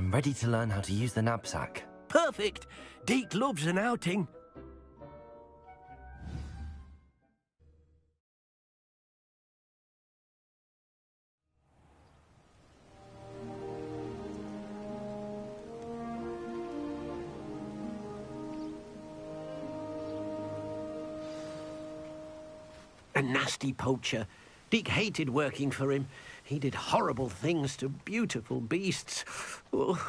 I'm ready to learn how to use the knapsack. Perfect! Deke loves an outing. A nasty poacher. Deke hated working for him. He did horrible things to beautiful beasts. Oh.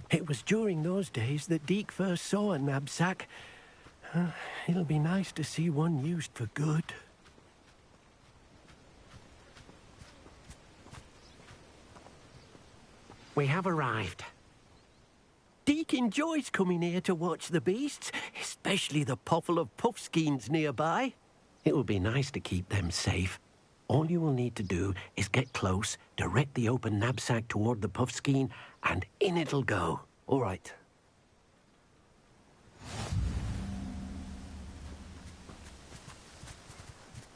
It was during those days that Deke first saw a knapsack. It'll be nice to see one used for good. We have arrived. Deke enjoys coming here to watch the beasts, especially the potful of puffskeins nearby. It will be nice to keep them safe. All you will need to do is get close, direct the open knapsack toward the puffskein, and in it'll go. All right.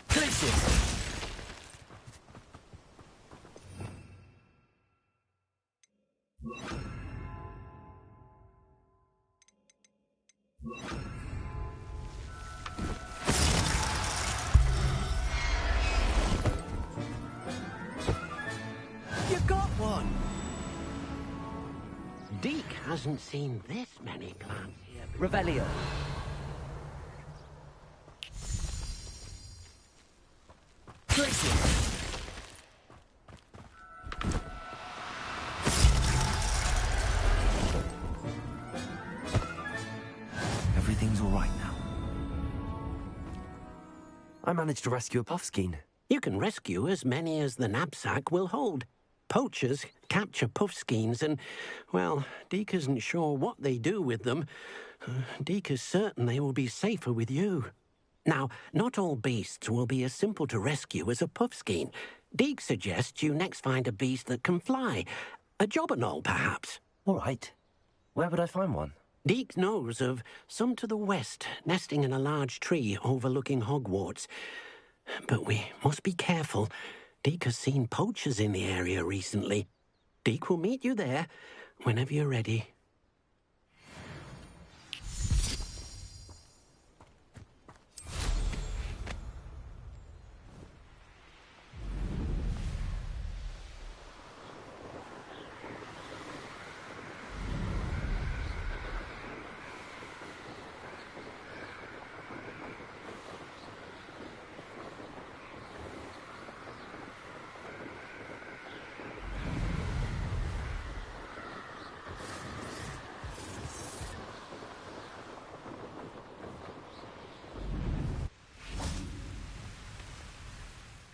Places! You got one! Deke hasn't seen this many plants here before. Revelio. Places! Everything's all right now. I managed to rescue a puffskein. You can rescue as many as the knapsack will hold. Poachers capture puffskeins and, well, Deke isn't sure what they do with them. Deke is certain they will be safer with you. Now, not all beasts will be as simple to rescue as a puffskein. Deke suggests you next find a beast that can fly. A jobberknoll, perhaps. All right. Where would I find one? Deke knows of some to the west, nesting in a large tree overlooking Hogwarts. But we must be careful. Deke has seen poachers in the area recently. Deke will meet you there whenever you're ready.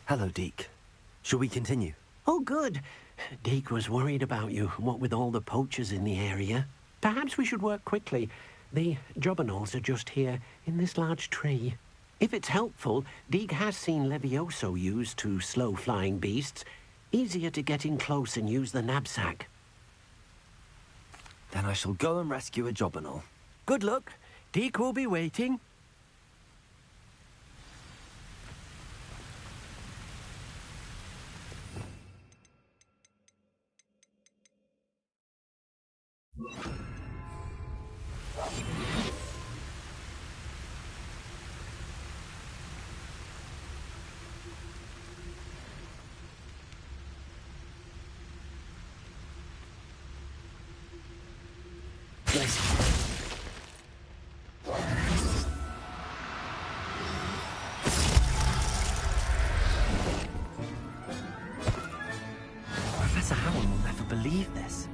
Hello, Deke. Shall we continue? Oh, good. Deke was worried about you, what with all the poachers in the area. Perhaps we should work quickly. The jobberknolls are just here, in this large tree. If it's helpful, Deke has seen Levioso used to slow flying beasts. Easier to get in close and use the knapsack. Then I shall go and rescue a jobberknoll. Good luck. Deke will be waiting. Professor Howard will never believe this.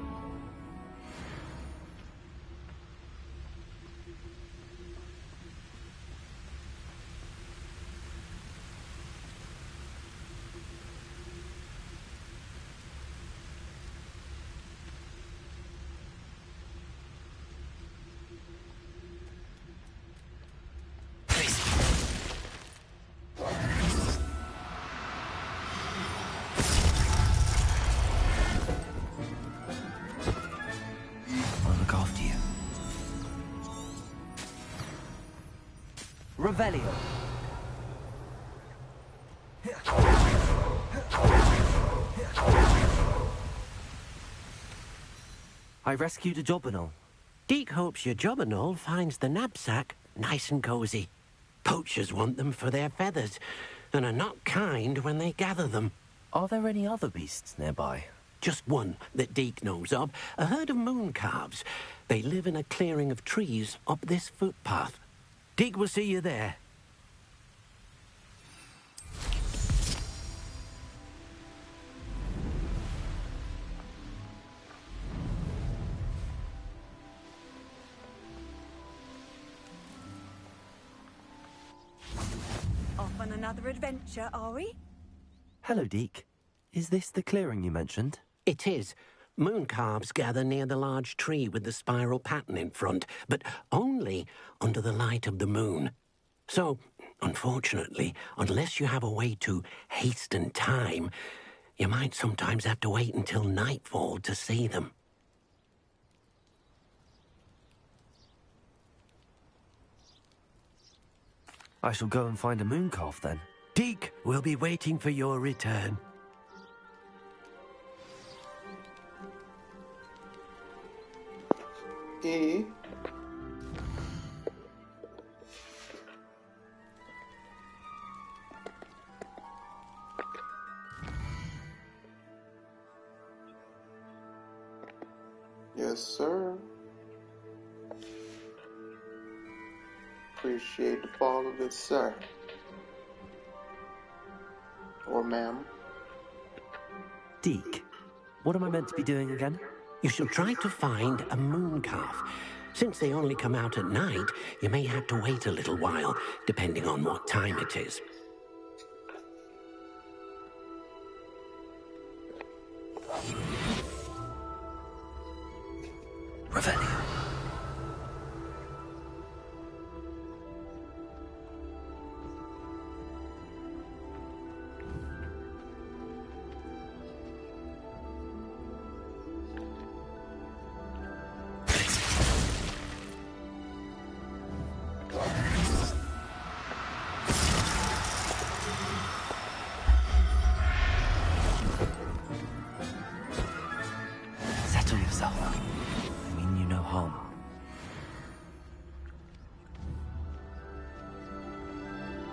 Revelio. I rescued a jobberknoll. Deke hopes your jobberknoll finds the knapsack nice and cozy. Poachers want them for their feathers, and are not kind when they gather them. Are there any other beasts nearby? Just one that Deke knows of, a herd of moon calves. They live in a clearing of trees up this footpath. Deke will see you there. Off on another adventure, are we? Hello, Deke. Is this the clearing you mentioned? It is. Moon calves gather near the large tree with the spiral pattern in front, but only under the light of the moon. So, unfortunately, unless you have a way to hasten time, you might sometimes have to wait until nightfall to see them. I shall go and find a moon calf then. Deke will be waiting for your return. E. Yes, sir. Appreciate the fall of it, sir. Or ma'am. Deke, what am I meant to be doing again? You shall try to find a moon calf. Since they only come out at night, you may have to wait a little while, depending on what time it is. Revelio. Settle yourself. I mean you no harm.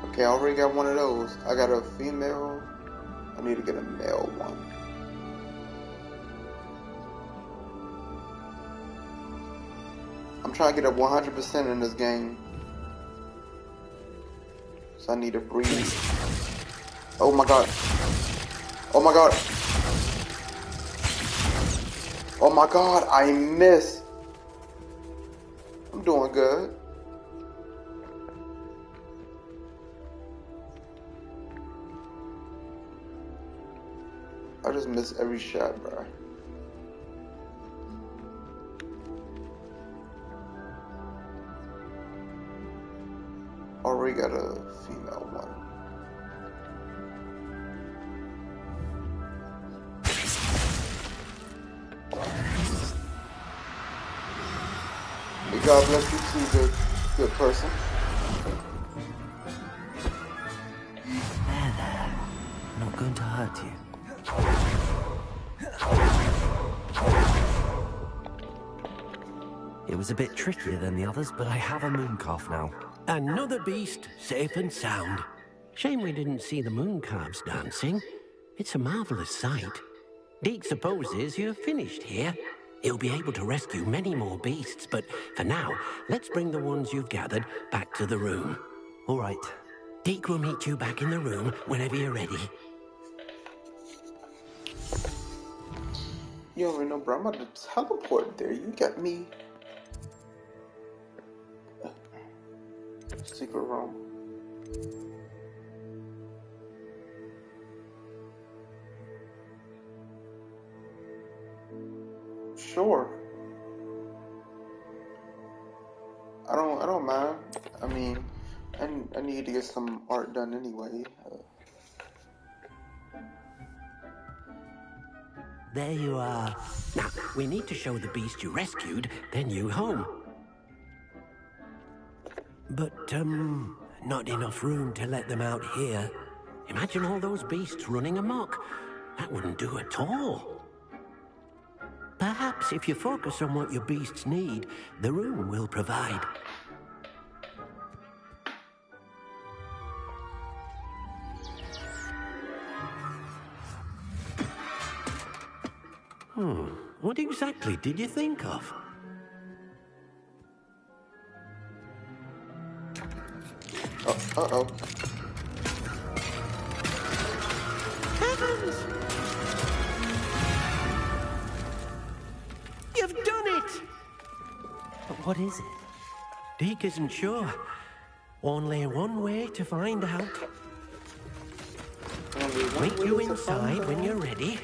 Okay, I already got one of those. I got a female. I need to get a male one. I'm trying to get a 100% in this game. So I need to breed. Oh my god. Oh my god. Oh my god, I missed. I'm doing good. I just miss every shot, bro. Already got a female one. May God bless you too, good person. There. Not going to hurt you. It was a bit trickier than the others, but I have a moon calf now. Another beast, safe and sound. Shame we didn't see the moon calves dancing. It's a marvelous sight. Deke supposes you're finished here. He'll be able to rescue many more beasts, but for now, let's bring the ones you've gathered back to the room. All right. Deke will meet you back in the room whenever you're ready. You already know, bro. I'm about to teleport there. You got me. Secret room. Sure. I don't mind. I mean, I need to get some art done anyway. There you are. Now, we need to show the beast you rescued their new home. But, not enough room to let them out here. Imagine all those beasts running amok. That wouldn't do at all. Perhaps if you focus on what your beasts need, the room will provide. What exactly did you think of? Uh-oh. Heavens! You've done it! But what is it? Deke isn't sure. Only one way to find out. Only one Meet way you to find inside when out. you're ready.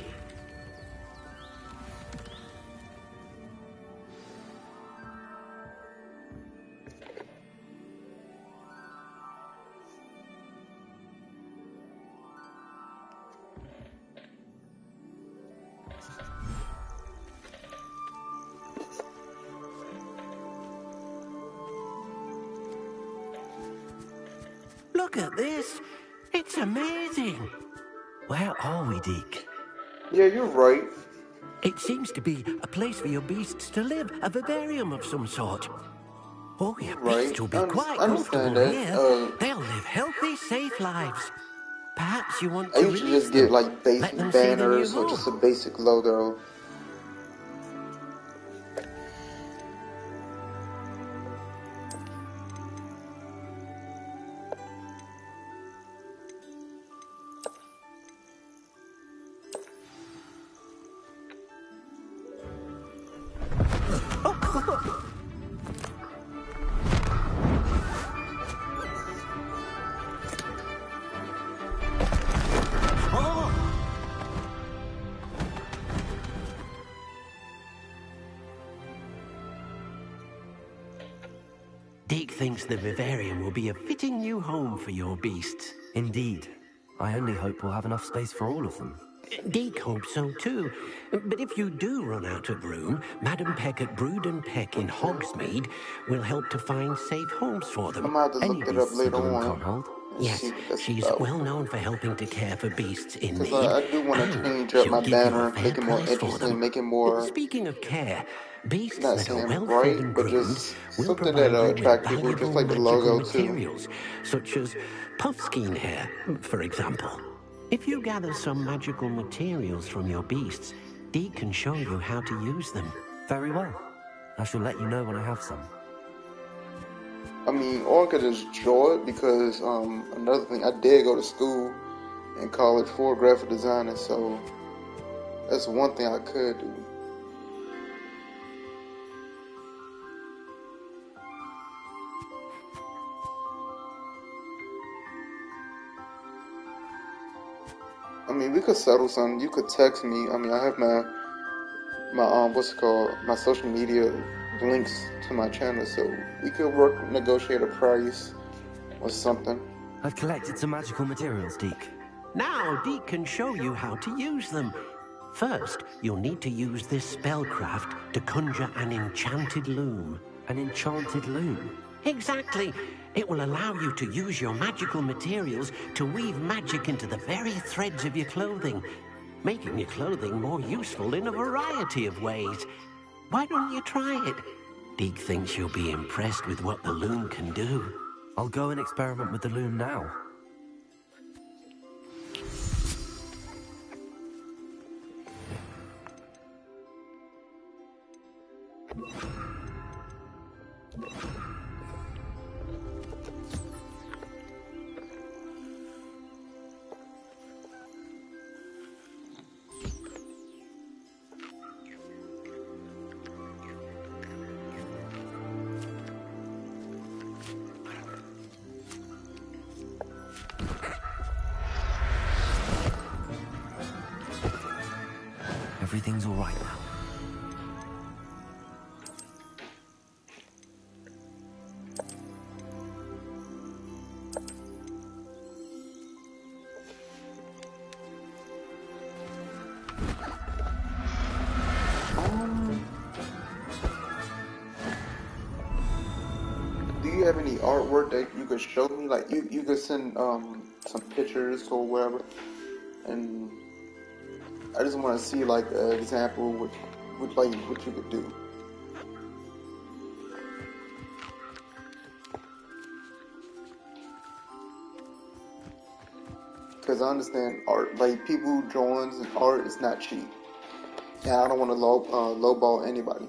Look at this. It's amazing. Where are we, Deke? Yeah, you're right. It seems to be a place for your beasts to live, a vivarium of some sort. Oh, your Right. beasts will be quite I understand comfortable that. here. They'll live healthy, safe lives. Perhaps you want I to usually release just get them. like Let basic them see the new banners or home. just a basic logo. Deke thinks the vivarium will be a fitting new home for your beasts. Indeed. I only hope we'll have enough space for all of them. Deke hopes so too. But if you do run out of room, Madam Peck at Brood and Peck in Hogsmeade will help to find safe homes for I'm them. gonna have to Any look that up beasts the later balloon on can't hold? and Yes, see what that's she's about. well known for helping to care for beasts in Because need. I do want to And change up she'll my give you a banner, fair make it more price for interesting, them. make it more, Speaking of care, beasts not that are saying well fed bright, and but groomed just will something that provide you with attract people, just valuable like the magical logo too. materials, such as puffskein hair, for example. If you gather some magical materials from your beasts, Deke can show you how to use them. Very well. I shall let you know when I have some. I mean, or I could just draw it because another thing, I did go to school in college for graphic design, and so that's one thing I could do. I mean, we could settle something. You could text me. I mean, I have my what's it called, my social media links to my channel, so we could negotiate a price or something. I've collected some magical materials, Deke. Now Deke can show you how to use them. First, you'll need to use this spellcraft to conjure an enchanted loom. An enchanted loom. Exactly. It will allow you to use your magical materials to weave magic into the very threads of your clothing, making your clothing more useful in a variety of ways. Why don't you try it? Deke thinks you'll be impressed with what the loom can do. I'll go and experiment with the loom now. Everything's all right now. Do you have any artwork that you could show me? Like you could send some pictures or whatever, and I just want to see like an example with what you could do. Because I understand art, like people drawings and art is not cheap, and I don't want to lowball anybody.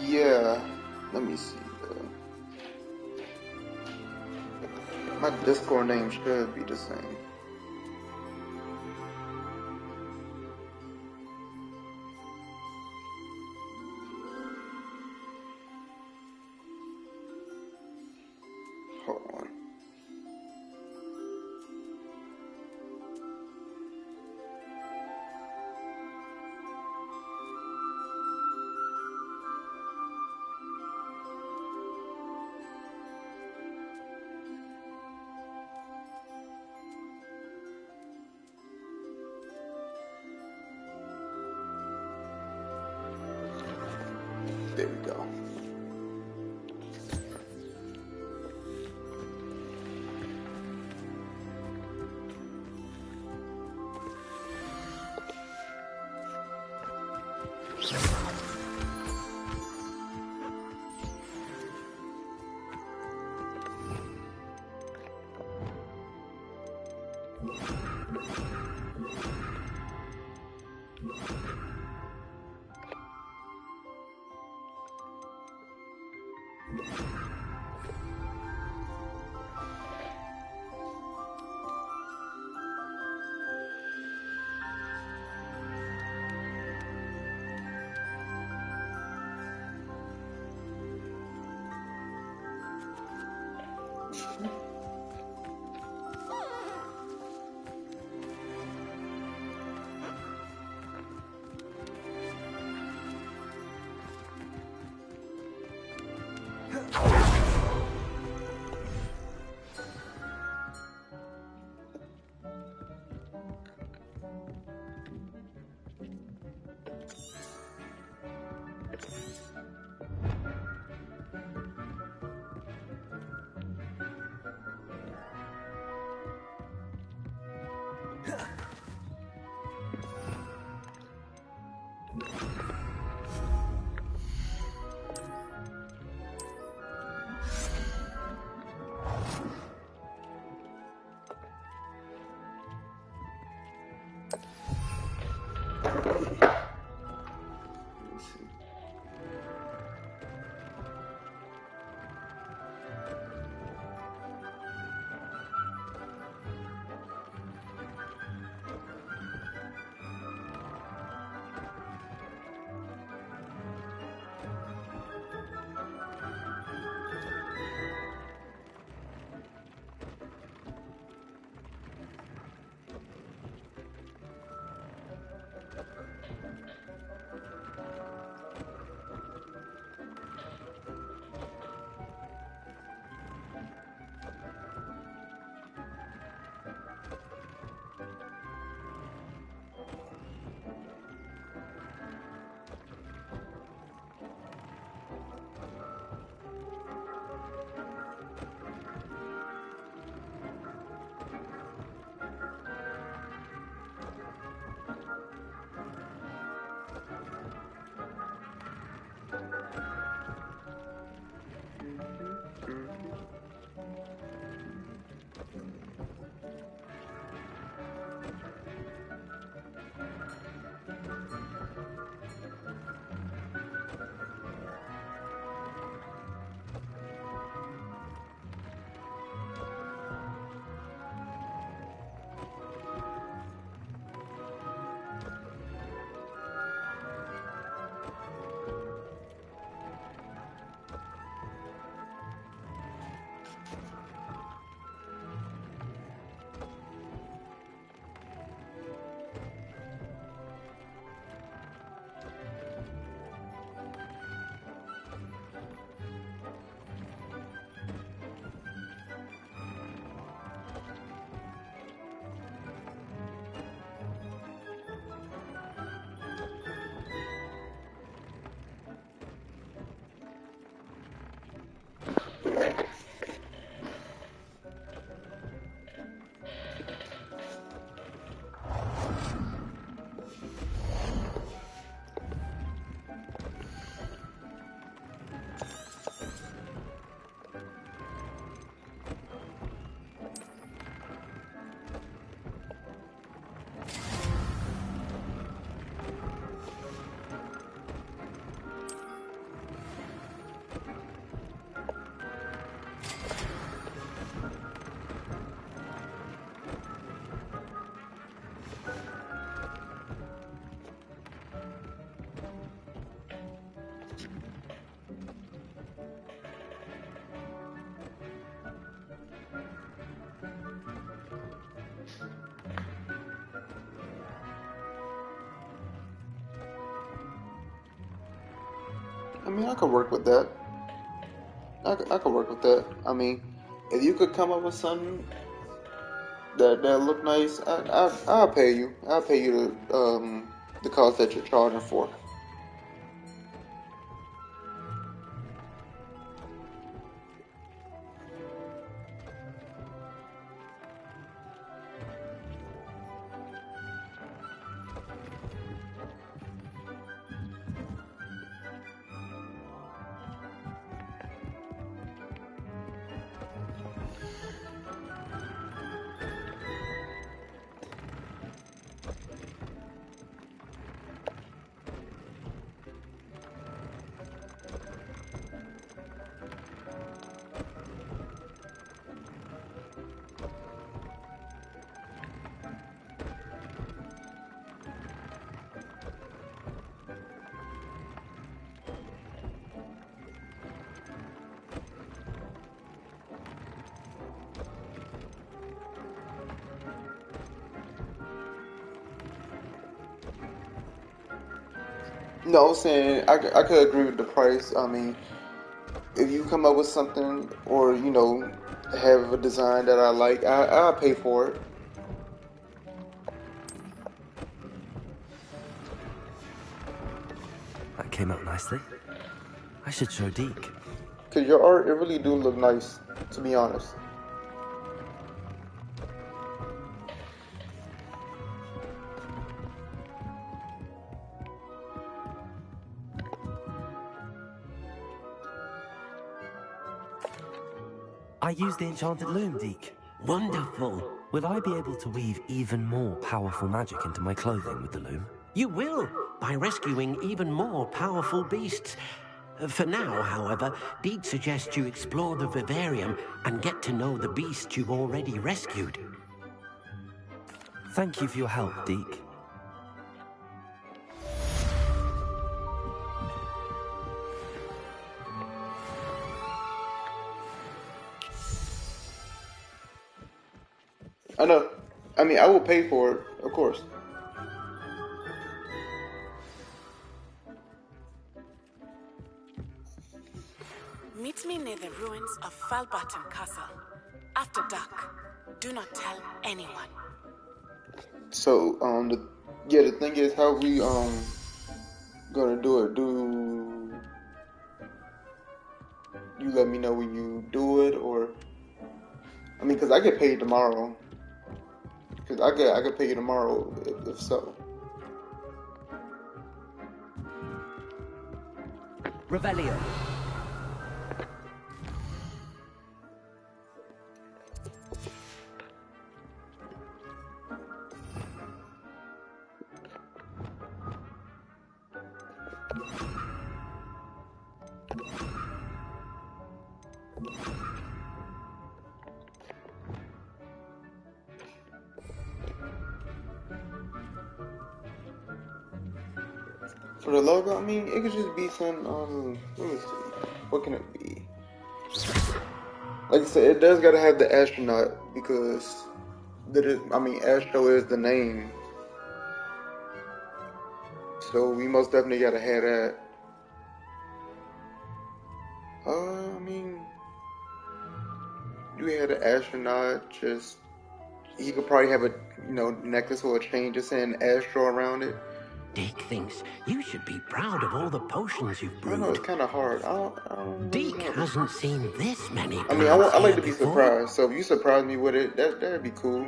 Yeah, let me see. My Discord name should be the same. Hold on. There we go. I mean, I could work with that. I could work with that. I mean, if you could come up with something that look nice, I'll pay you. I'll pay you the cost that you're charging for. No, I'm saying I could agree with the price. I mean, if you come up with something or, have a design that I like, I'll pay for it. That came out nicely. I should show Deke. Because your art, it really do look nice, to be honest. I used the enchanted loom, Deke. Wonderful. Will I be able to weave even more powerful magic into my clothing with the loom? You will, by rescuing even more powerful beasts. For now, however, Deke suggests you explore the vivarium and get to know the beasts you've already rescued. Thank you for your help, Deke. I know. I mean, I will pay for it, of course. Meet me near the ruins of Falbaton Castle. After dark. Do not tell anyone. So, the thing is, how we gonna do it? Do you let me know when you do it, or I mean, because I get paid tomorrow. Because I could pay you tomorrow if so. Revelio. For the logo, I mean, it could just be some, let me see. What can it be? Like I said, it does gotta have the astronaut because, Astro is the name. So we most definitely gotta have that. I mean, you had an astronaut, he could probably have a, necklace or a chain just saying Astro around it. Deke thinks you should be proud of all the potions you've I know it's brewed. kind of hard. I don't really Deke know. hasn't seen this many I mean, I like to be surprised. So if you surprise me with it, that'd be cool.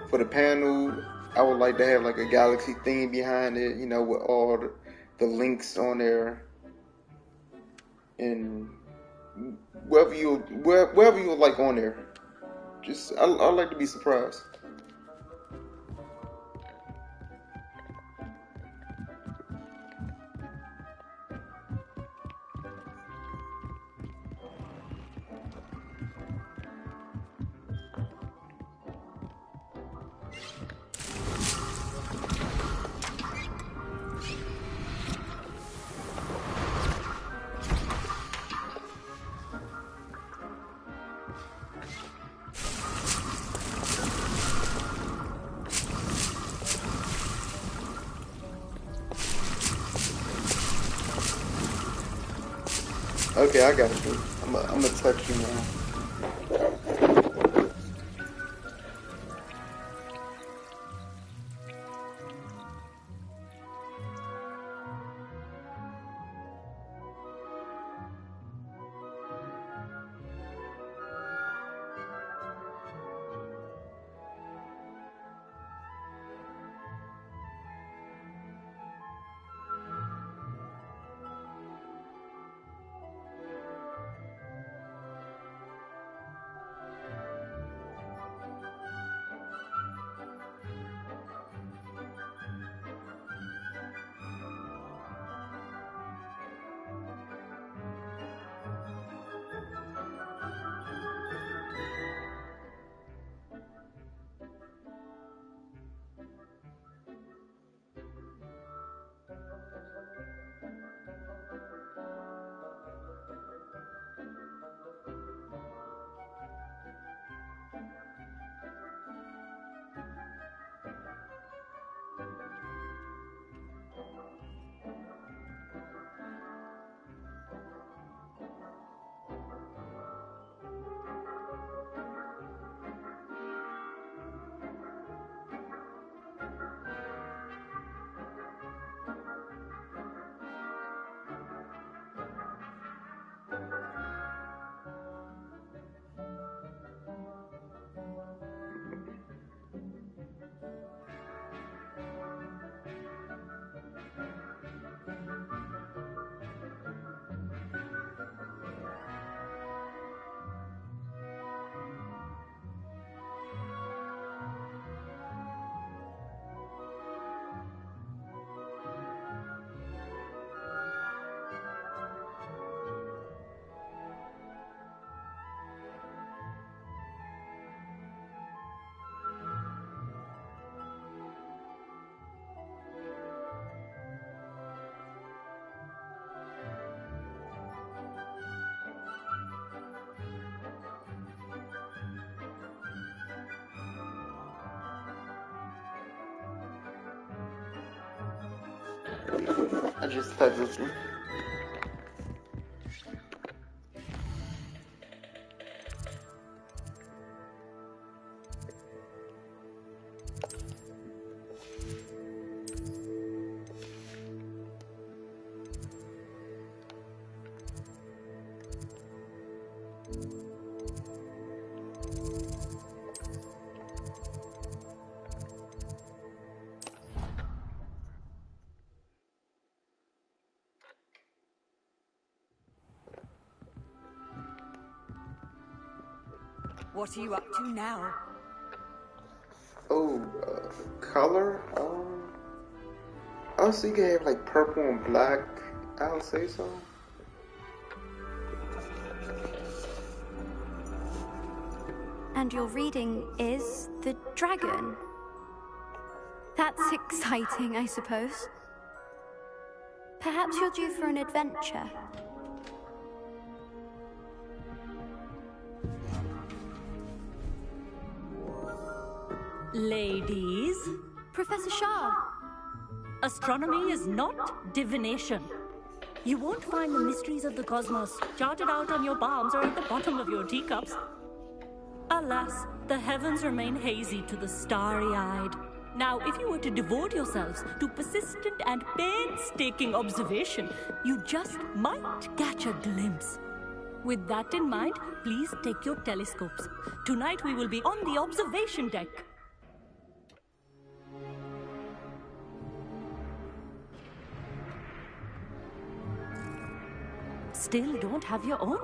For the panel, I would like to have like a galaxy theme behind it, with all the links on there, and wherever you would like on there. I like to be surprised. Okay, I got you. I'm gonna text you now. I just texted you. What are you up to now? Oh, color? Oh, so you can have like purple and black. I'll say so. And your reading is the dragon. That's exciting, I suppose. Perhaps you're due for an adventure. Ladies, Professor Shah. astronomy is not divination. You won't find the mysteries of the cosmos charted out on your palms or at the bottom of your teacups. Alas, the heavens remain hazy to the starry-eyed. Now, if you were to devote yourselves to persistent and painstaking observation, you just might catch a glimpse. With that in mind, please take your telescopes. Tonight we will be on the observation deck. Still don't have your own?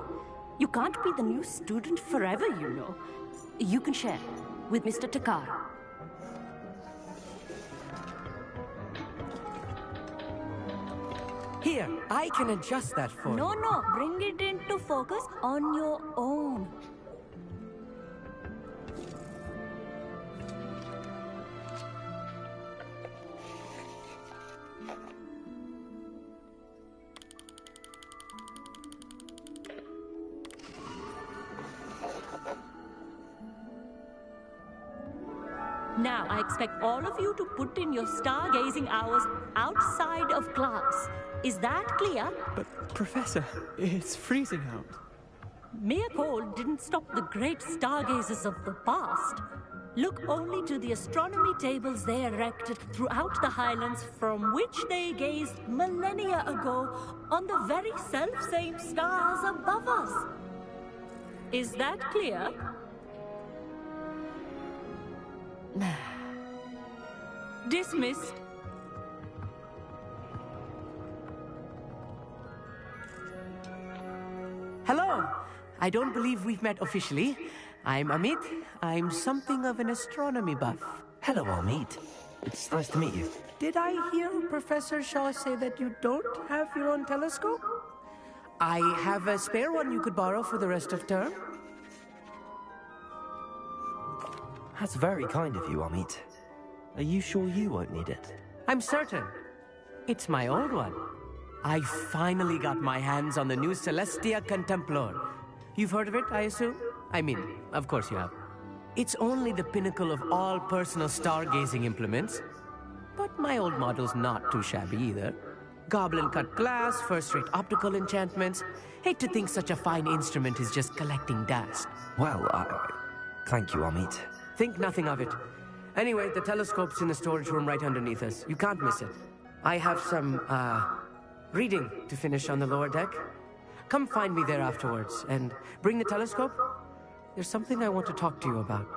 You can't be the new student forever, you know. You can share with Mr. Takar. Here, I can adjust that for you. No, bring it into focus on your own. Now, I expect all of you to put in your stargazing hours outside of class. Is that clear? But, Professor, it's freezing out. Mere cold didn't stop the great stargazers of the past. Look only to the astronomy tables they erected throughout the highlands from which they gazed millennia ago on the very self-same stars above us. Is that clear? Dismissed. Hello. I don't believe we've met officially. I'm Amit. I'm something of an astronomy buff. Hello, Amit. It's nice to meet you. Did I hear Professor Shaw say that you don't have your own telescope? I have a spare one you could borrow for the rest of term. That's very kind of you, Amit. Are you sure you won't need it? I'm certain. It's my old one. I finally got my hands on the new Celestia Contemplor. You've heard of it, I assume? I mean, of course you have. It's only the pinnacle of all personal stargazing implements. But my old model's not too shabby either. Goblin-cut glass, first-rate optical enchantments. Hate to think such a fine instrument is just collecting dust. Well, thank you, Amit. Think nothing of it. Anyway, the telescope's in the storage room right underneath us. You can't miss it. I have some, reading to finish on the lower deck. Come find me there afterwards, and bring the telescope. There's something I want to talk to you about.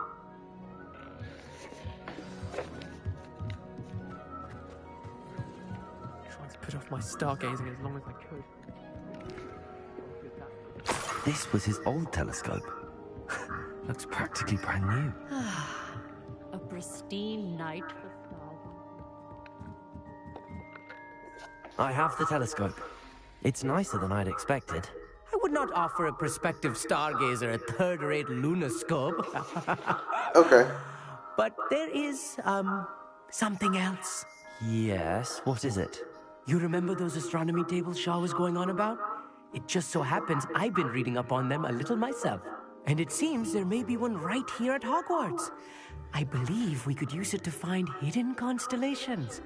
Trying to put off my stargazing as long as I could. This was his old telescope. Looks practically brand new. A pristine night for stars. I have the telescope. It's nicer than I'd expected. I would not offer a prospective stargazer a third-rate lunoscope. Okay. But there is, something else. Yes, what is it? You remember those astronomy tables Shaw was going on about? It just so happens I've been reading up on them a little myself. And it seems there may be one right here at Hogwarts. I believe we could use it to find hidden constellations.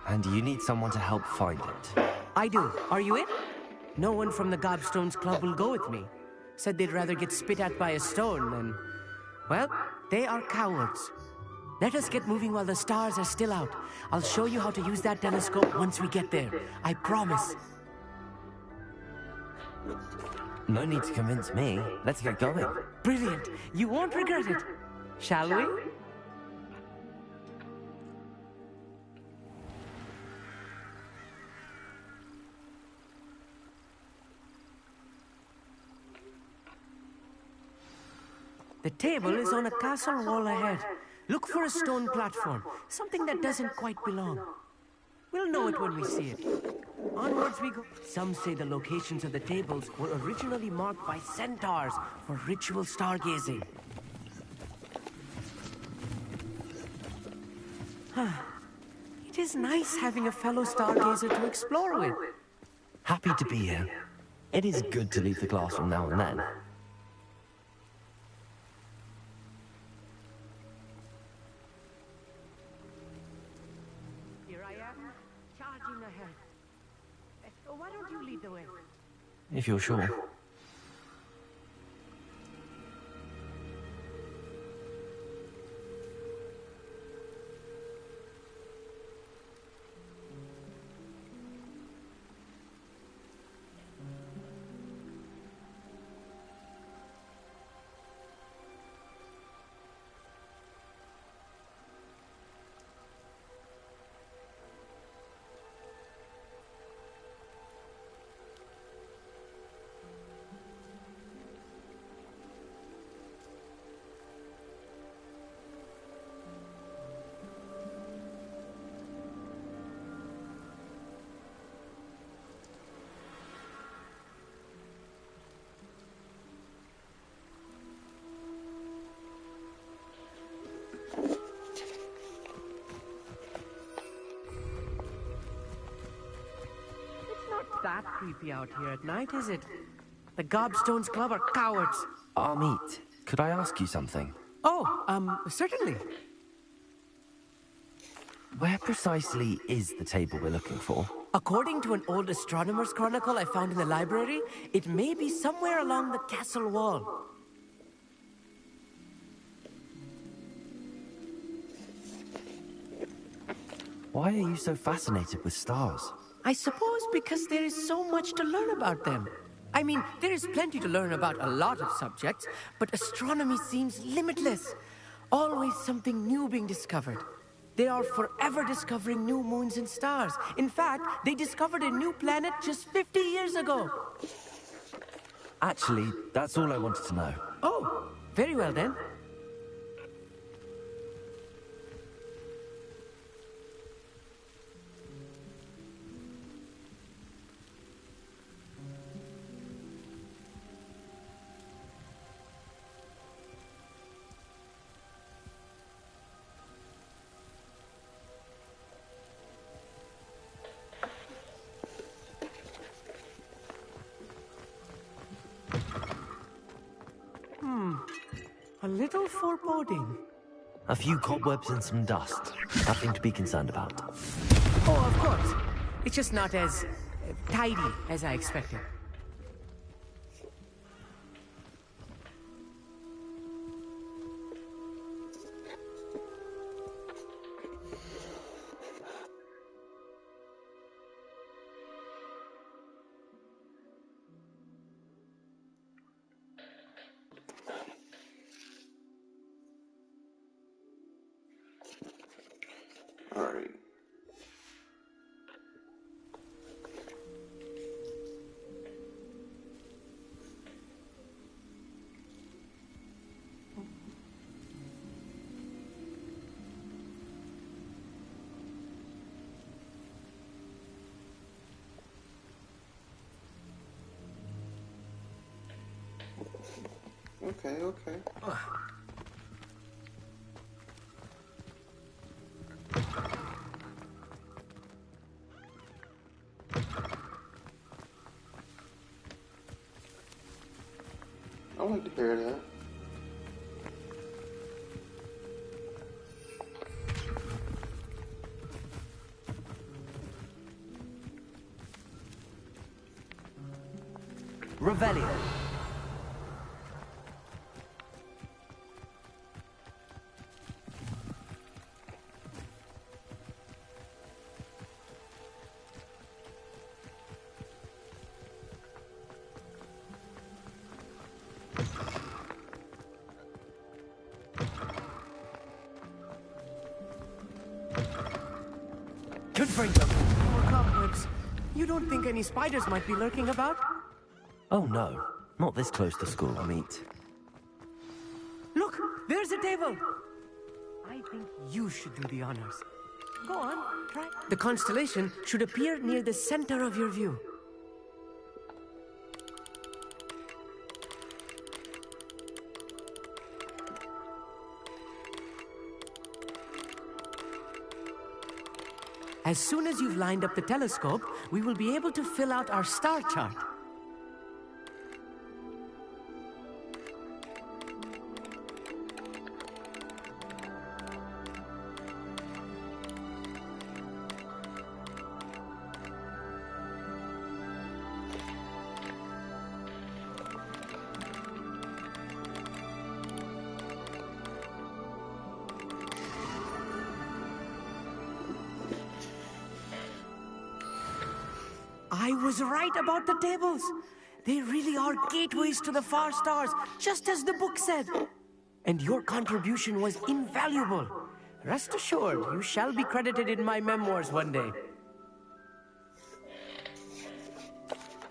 And you need someone to help find it. I do. Are you in? No one from the Gobstones Club will go with me. Said they'd rather get spit at by a stone than... Well, they are cowards. Let us get moving while the stars are still out. I'll show you how to use that telescope once we get there. I promise. No need to convince me. Let's get going. Brilliant. You won't regret it. Shall we? The table is on a castle wall ahead. Look for a stone platform, something that doesn't quite belong. We'll know it when we see it. Onwards we go. Some say the locations of the tables were originally marked by centaurs for ritual stargazing. It is nice having a fellow stargazer to explore with. Happy to be here. It is good to leave the classroom now and then. the way. If you're sure. That creepy out here at night, is it? The Gobstones Club are cowards. Amit, could I ask you something? Oh, certainly. Where precisely is the table we're looking for? According to an old astronomer's chronicle I found in the library, it may be somewhere along the castle wall. Why are you so fascinated with stars? I suppose because there is so much to learn about them. I mean, there is plenty to learn about a lot of subjects, but astronomy seems limitless. Always something new being discovered. They are forever discovering new moons and stars. In fact, they discovered a new planet just 50 years ago. Actually, that's all I wanted to know. Oh, very well then. A little foreboding. A few cobwebs and some dust. Nothing to be concerned about. Oh, of course. It's just not as tidy as I expected. Alright. Okay. I like to hear that. Revelio. Should bring them. More cobwebs. You don't think any spiders might be lurking about? Oh no, not this close to school, Amit. Look, there's a table. I think you should do the honors. Go on, try. The constellation should appear near the center of your view. As soon as you've lined up the telescope, we will be able to fill out our star chart. I was right about the tables. They really are gateways to the far stars, just as the book said. And your contribution was invaluable. Rest assured, you shall be credited in my memoirs one day.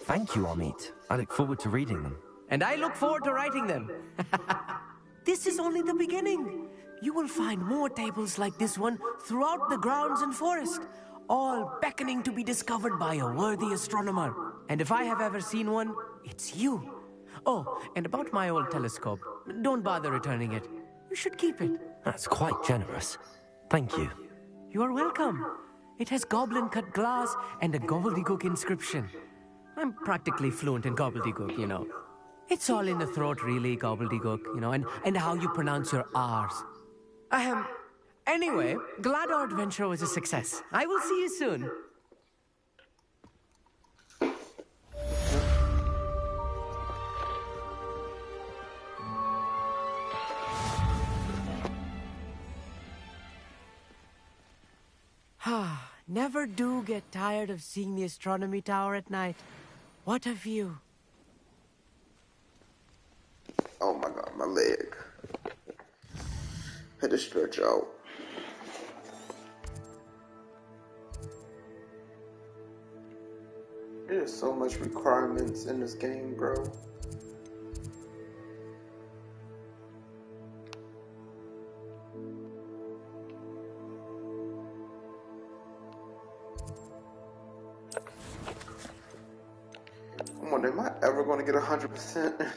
Thank you, Amit. I look forward to reading them. And I look forward to writing them. This is only the beginning. You will find more tables like this one throughout the grounds and forest, all beckoning to be discovered by a worthy astronomer. And if I have ever seen one, it's you. Oh, and about my old telescope, don't bother returning it. You should keep it. That's quite generous. Thank you. You are welcome. It has goblin-cut glass and a gobbledygook inscription. I'm practically fluent in gobbledygook, you know. It's all in the throat, really, gobbledygook, you know, and how you pronounce your R's. Anyway, glad our adventure was a success. I will see you soon. Never do get tired of seeing the astronomy tower at night. What a view. Oh my god, my leg. Had to stretch out. There's so much requirements in this game, bro. I'm wondering, am I ever going to get 100%?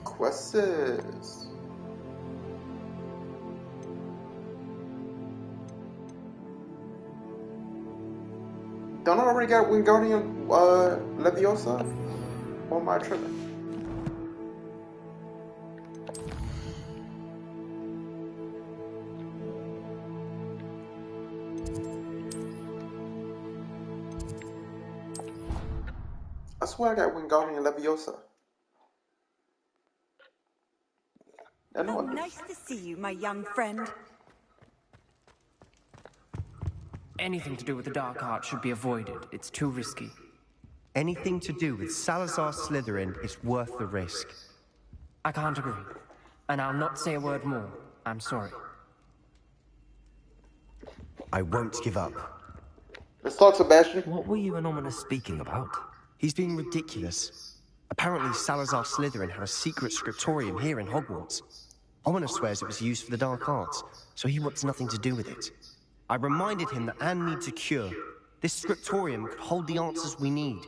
Quests. Don't I already got Wingardium Leviosa? Or am I tripping? I swear I got Wingardium Leviosa. Oh, nice to see you, my young friend. Anything to do with the dark art should be avoided. It's too risky. Anything to do with Salazar Slytherin is worth the risk. I can't agree. And I'll not say a word more. I'm sorry. I won't give up. Let's talk, Sebastian. What were you and Ominous speaking about? He's being ridiculous. Apparently Salazar Slytherin had a secret scriptorium here in Hogwarts. Ominous swears it was used for the dark arts, so he wants nothing to do with it. I reminded him that Anne needs a cure. This scriptorium could hold the answers we need.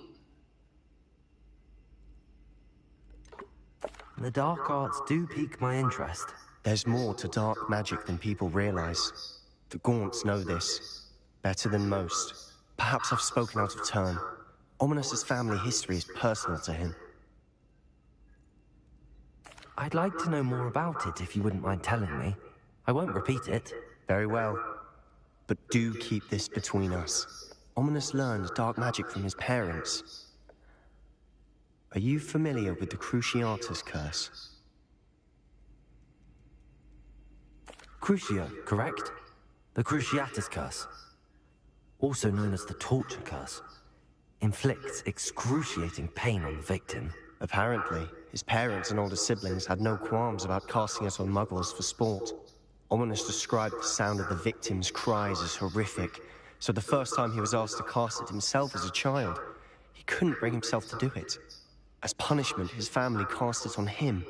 The dark arts do pique my interest. There's more to dark magic than people realize. The Gaunts know this. Better than most. Perhaps I've spoken out of turn. Ominous's family history is personal to him. I'd like to know more about it if you wouldn't mind telling me. I won't repeat it. Very well. But do keep this between us. Ominous learned dark magic from his parents. Are you familiar with the Cruciatus Curse? Crucio, correct? The Cruciatus Curse. Also known as the Torture Curse. Inflicts excruciating pain on the victim. Apparently, his parents and older siblings had no qualms about casting us on muggles for sport. Ominous described the sound of the victim's cries as horrific, so the first time he was asked to cast it himself as a child, he couldn't bring himself to do it. As punishment, his family cast it on him.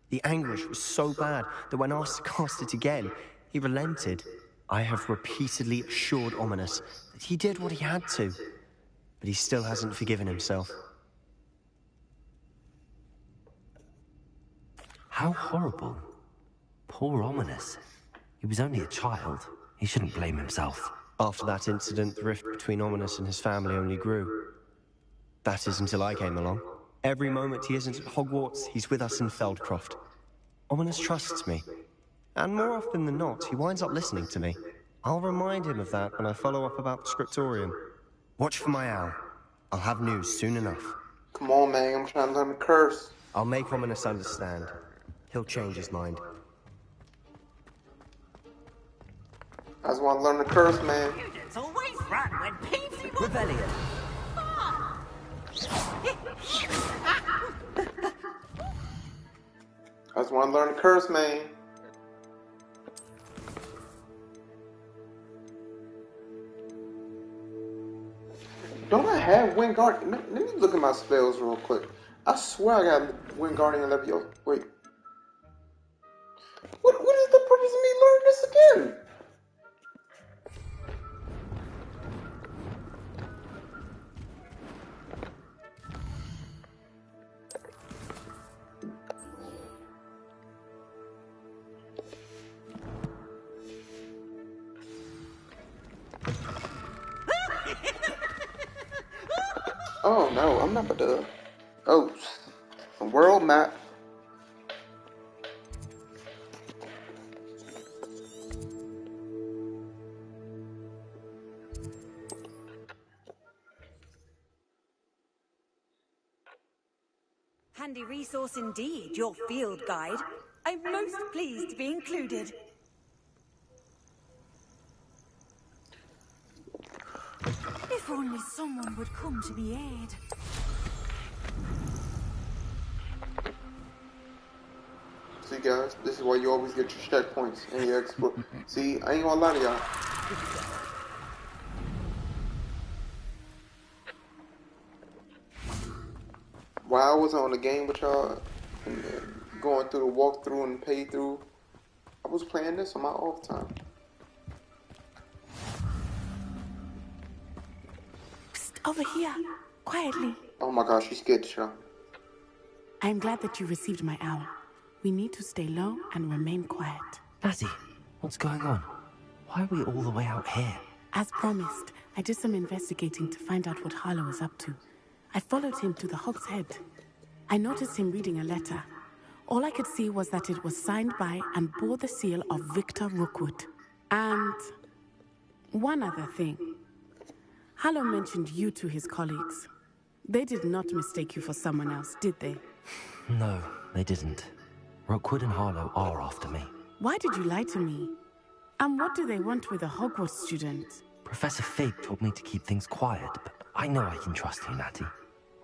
The anguish was so bad that when asked to cast it again, he relented. I have repeatedly assured Ominous that he did what he had to, but he still hasn't forgiven himself. How horrible. Poor Ominous. He was only a child. He shouldn't blame himself. After that incident, the rift between Ominous and his family only grew. That is until I came along. Every moment he isn't at Hogwarts, he's with us in Feldcroft. Ominous trusts me. And more often than not, he winds up listening to me. I'll remind him of that when I follow up about the scriptorium. Watch for my owl. I'll have news soon enough. Come on, man. I'm trying to learn the curse. I'll make Ominous understand. He'll change his mind. I just want to learn the curse, man. Students always run when Peevesy wants... Rebellion. I just want to learn the curse, man. Don't I have Wingardium? Let me look at my spells real quick. I swear I got Wingardium Leviosa. Wait. What is the purpose of me learning this again? Oh no, I'm not about to. Oh, a world map. Handy resource indeed, your field guide. I'm most pleased to be included. If only someone would come to the aid. See guys, this is why you always get your checkpoints and your explore. See, I ain't gonna lie to y'all. While I was on the game with y'all and going through the walkthrough and pay through, I was playing this on my off time. Over here, quietly. Oh my gosh, she's scared, y'all. I am glad that you received my owl. We need to stay low and remain quiet. Natty, what's going on? Why are we all the way out here? As promised, I did some investigating to find out what Harlow is up to. I followed him to the Hog's Head. I noticed him reading a letter. All I could see was that it was signed by and bore the seal of Victor Rookwood. And one other thing. Harlow mentioned you to his colleagues. They did not mistake you for someone else, did they? No, they didn't. Rookwood and Harlow are after me. Why did you lie to me? And what do they want with a Hogwarts student? Professor Fig told me to keep things quiet, but I know I can trust you, Natty.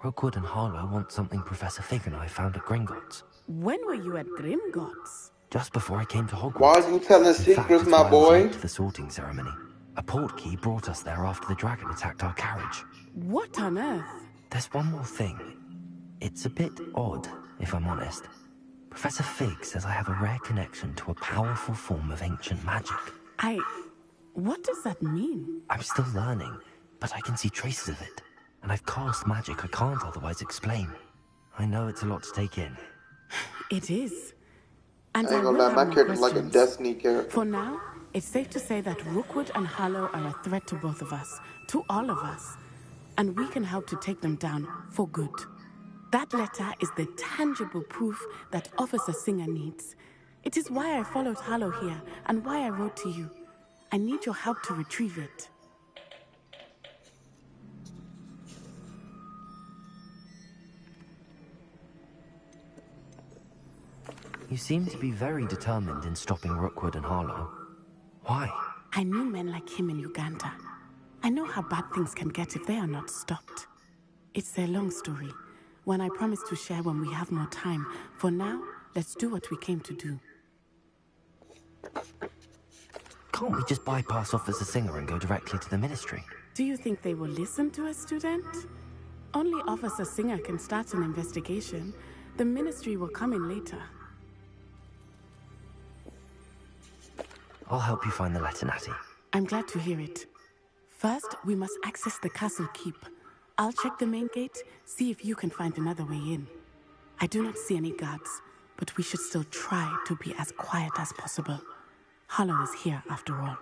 Rookwood and Harlow want something Professor Fig and I found at Gringotts. When were you at Gringotts? Just before I came to Hogwarts. Why are you telling secrets, my boy? To the sorting ceremony. A portkey brought us there after the dragon attacked our carriage. What on earth? There's one more thing. It's a bit odd, if I'm honest. Professor Fig says I have a rare connection to a powerful form of ancient magic. What does that mean? I'm still learning, but I can see traces of it. And I've cast magic I can't otherwise explain. I know it's a lot to take in. It is. And I ain't gonna lie, my character's like a Destiny character. For now, it's safe to say that Rookwood and Harlow are a threat to both of us, to all of us. And we can help to take them down for good. That letter is the tangible proof that Officer Singer needs. It is why I followed Harlow here and why I wrote to you. I need your help to retrieve it. You seem to be very determined in stopping Rookwood and Harlow. Why? I knew men like him in Uganda. I know how bad things can get if they are not stopped. It's a long story, one I promise to share when we have more time. For now, let's do what we came to do. Can't we just bypass Officer Singer and go directly to the Ministry? Do you think they will listen to a student? Only Officer Singer can start an investigation. The Ministry will come in later. I'll help you find the letter, Natty. I'm glad to hear it. First, we must access the castle keep. I'll check the main gate, see if you can find another way in. I do not see any guards. but we should still try to be as quiet as possible. Harlow is here after all.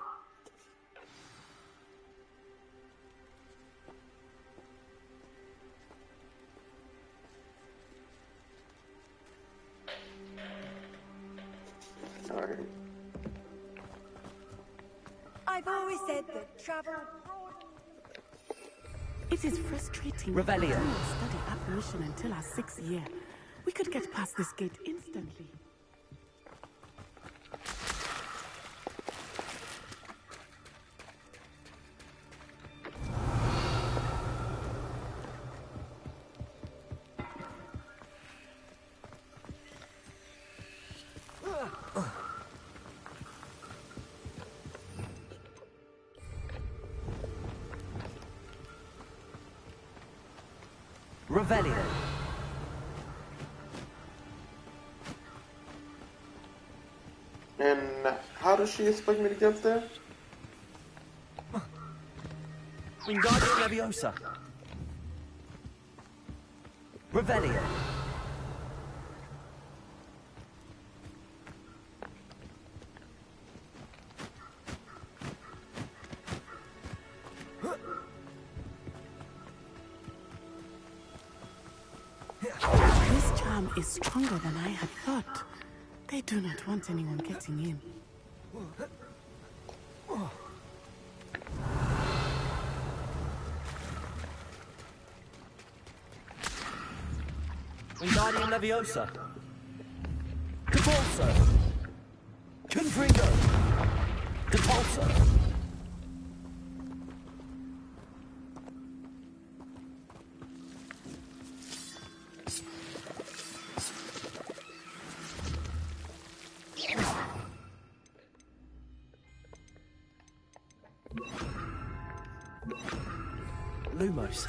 Alright. I've always said that travel... It is frustrating. Revelio. We didn't study apparition until our 6th year. We could get past this gate instantly. Revelio. And how does she expect me to get there? Wingardium Leviosa. Revelio. This charm is stronger than I had thought. They do not want anyone getting in. Wingardium Leviosa. Depulso. Confringo. Depulso. Lumos.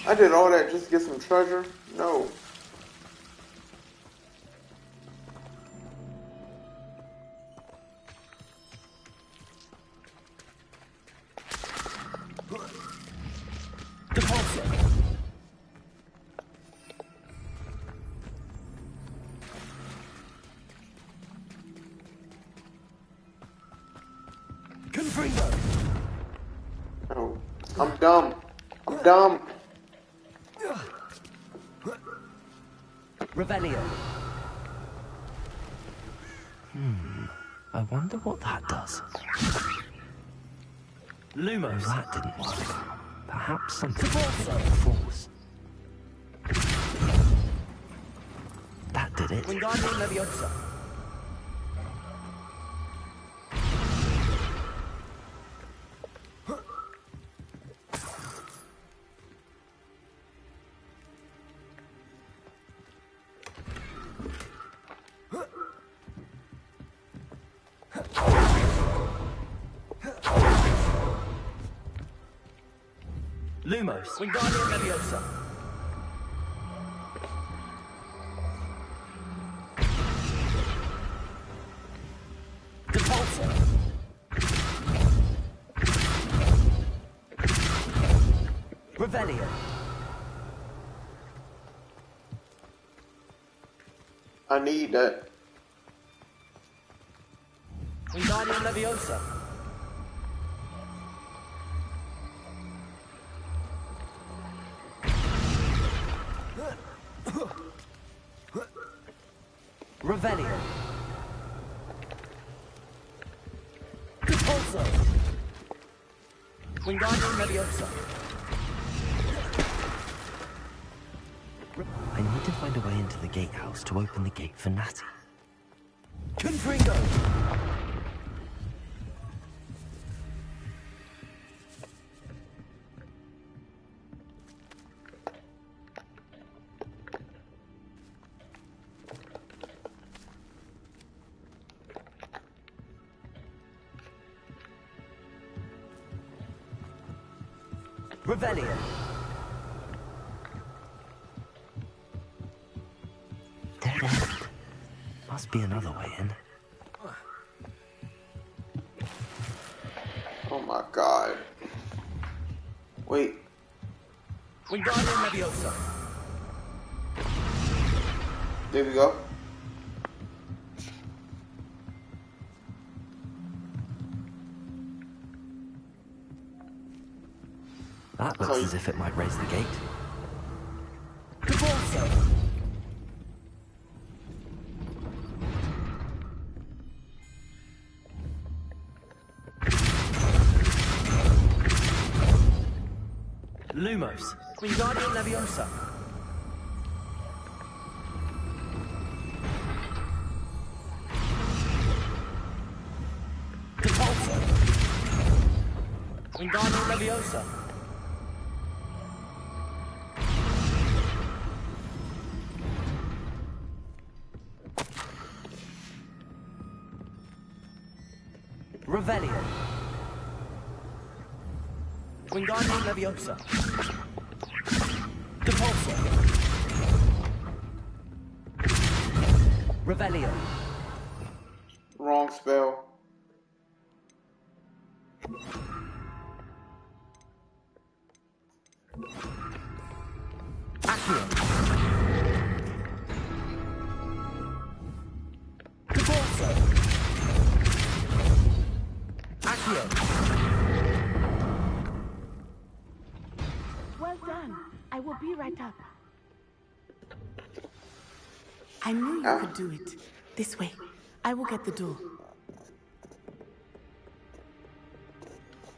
I did all that just to get some treasure? No. Depulso. Confringo. No. I'm dumb. I'm dumb. Revelio. I wonder what that does. Lumos. That didn't work. Perhaps something Depulso. force. That did it. Wingardium Leviosa. Lumos. Wingardium Leviosa. Depulso. Revelio. I need that. Wingardium Leviosa. Revelio. Depulso. Wingardium Leviosa. I need to find a way into the gatehouse to open the gate for Natty. Confringo. Revelio. Dead end. Must be another way in. Wait. Wingardium Leviosa. There we go. That looks as if it might raise the gate. Convulso. Lumos. Wingardium Leviosa. Convulso. Wingardium Leviosa. Revelio. Wingardium Leviosa. Convulso. Revelio. Wrong spell. Accio. Convulso. Accio. Well done. I will be right up. I knew you could do it. This way. I will get the door.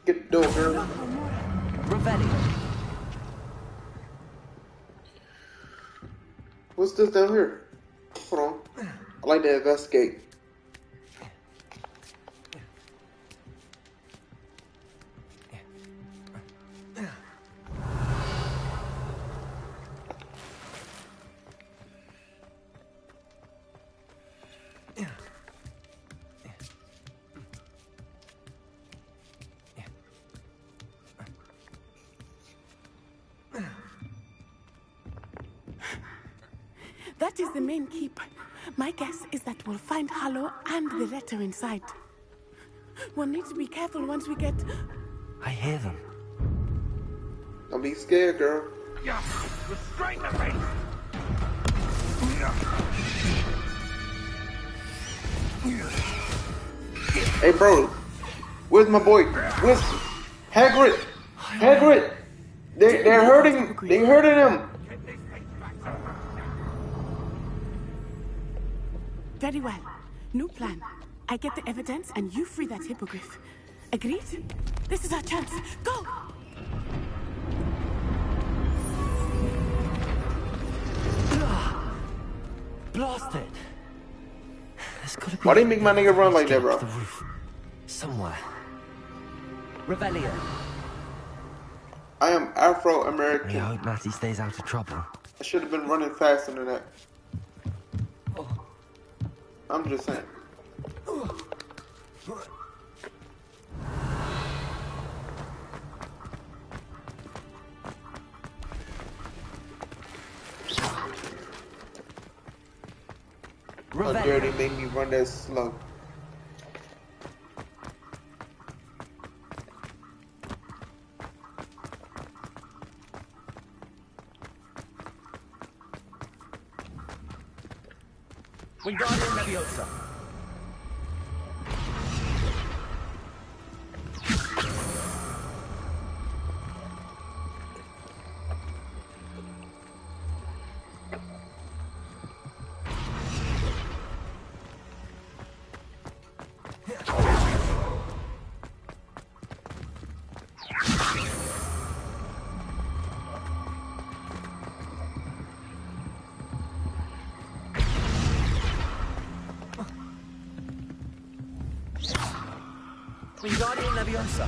Get the door, girl. Revelio. What's this down here? Hold on. I like to investigate. That is the main keep. My guess is that we'll find Harlow and the letter inside. We'll need to be careful once we get... I hear them. Don't be scared, girl. Yeah, restrain the race. Hey, bro. Where's my boy? Where's Hagrid? Hagrid! They're hurting. They're hurting him. Very well. New plan. I get the evidence and you free that hippogriff. Agreed? This is our chance. Go! Blast it! There's gotta be... Why didn't make my nigga run like that, bro? The roof. Somewhere. Revelio. I am Afro-American. I hope Matty stays out of trouble. I should have been running faster than that. I'm just saying. How dare they make me run that slow? Wingardium Leviosa. Wingardium Leviosa.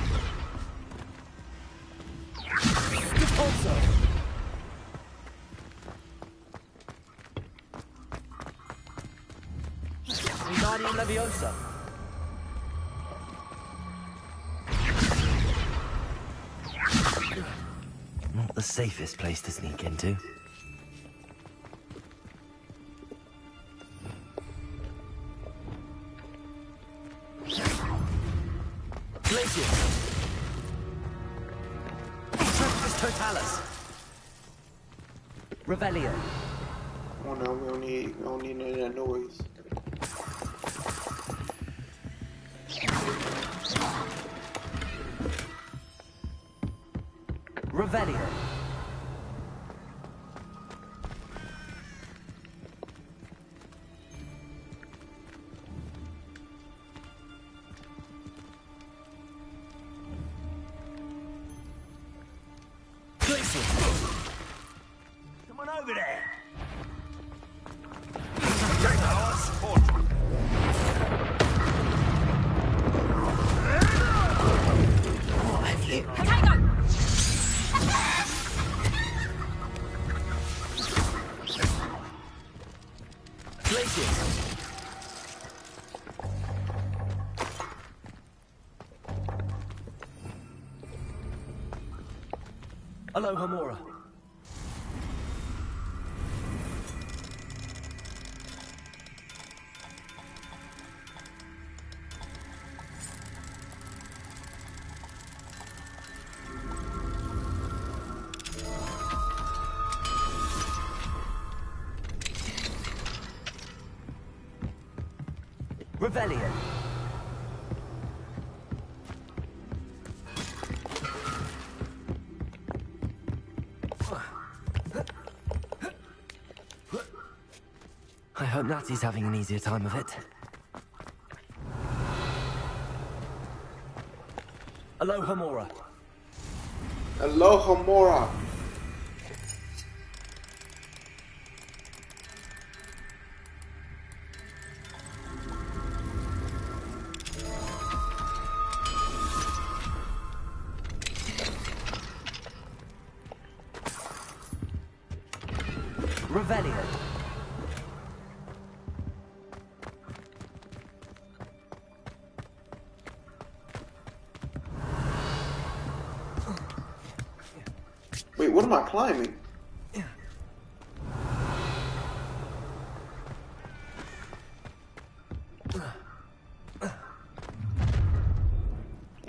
Convulso. Wingardium Leviosa. Not the safest place to sneak into. Totalis. Revelio. Oh no, we don't need none of that noise. Revelio. Someone over there! What have you? Glacius. Aloha Mora. Revelio. I hope Natty's having an easier time of it. Aloha Mora. Aloha Mora. Revelio. Wait, what am I climbing?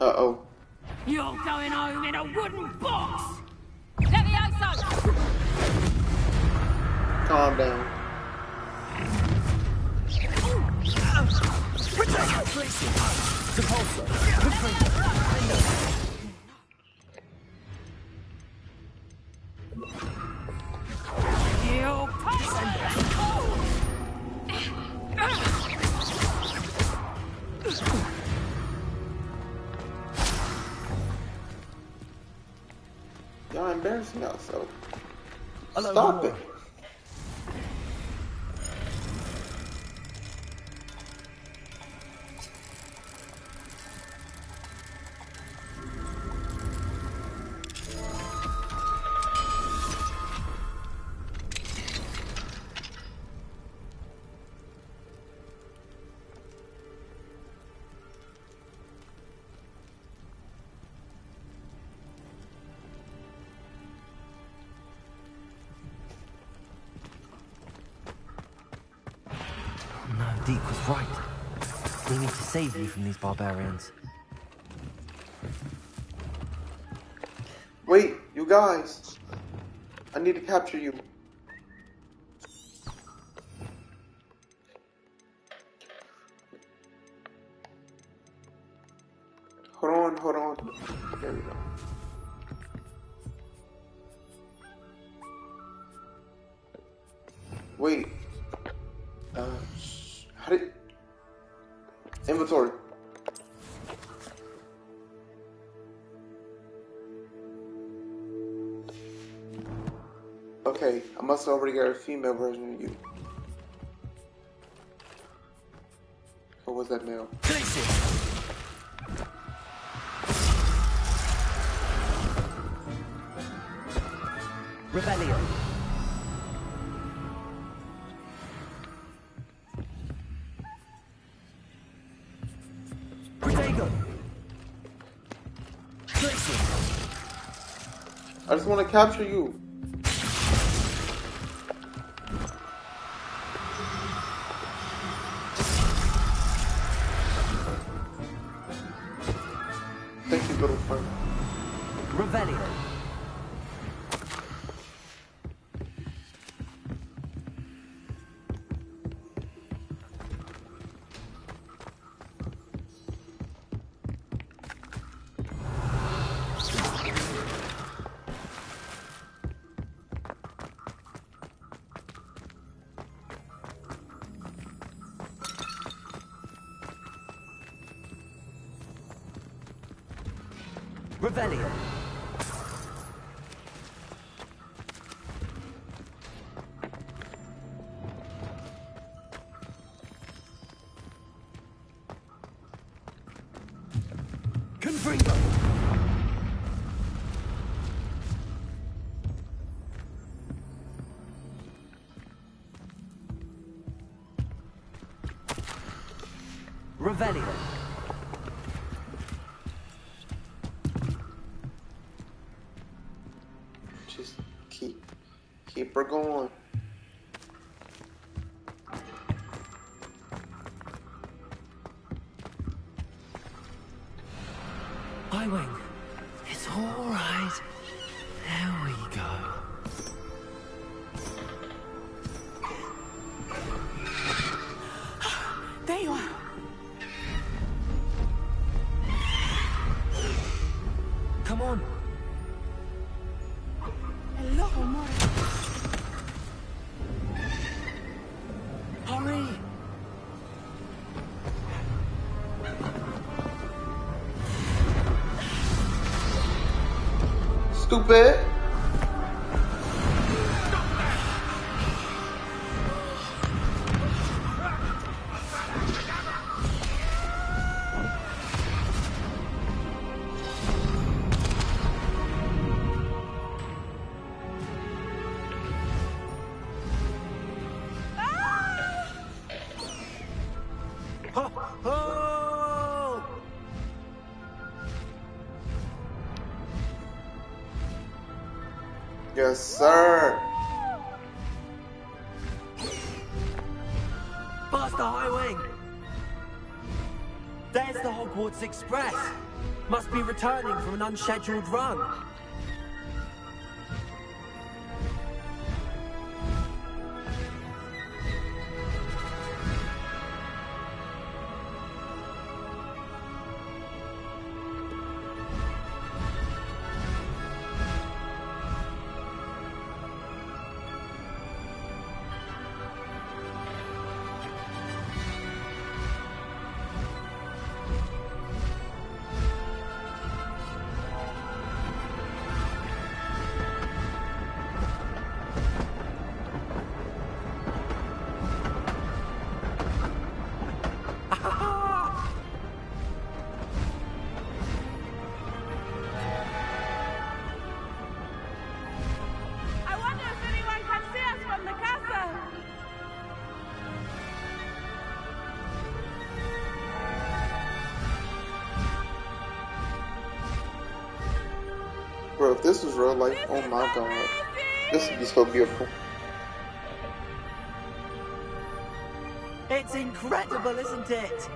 Uh-oh. You're going home in a wooden box! Levioso! Calm down. You Y'all embarrassing yourself. Hello, Stop it. No, Deke was right. We need to save you from these barbarians. Wait, you guys. I need to capture you. Hold on. There we go. Wait. How did... Inventory. Okay, I must have already got a female version of you. Or was that male? Rebellion. Protego. I just want to capture you. Thank you, little friend. Rebellion. Revelio. Confringo. Revelio. Just keep her going. Highwing, it's all right. There we go. There you are. Come on. Hello, Mori. Hurry. Stupid. Oh! Yes, sir. Faster, Highwing! There's the Hogwarts Express. Must be returning from an unscheduled run. Bro, if this was real life, oh my god. This would be so beautiful. It's incredible, isn't it?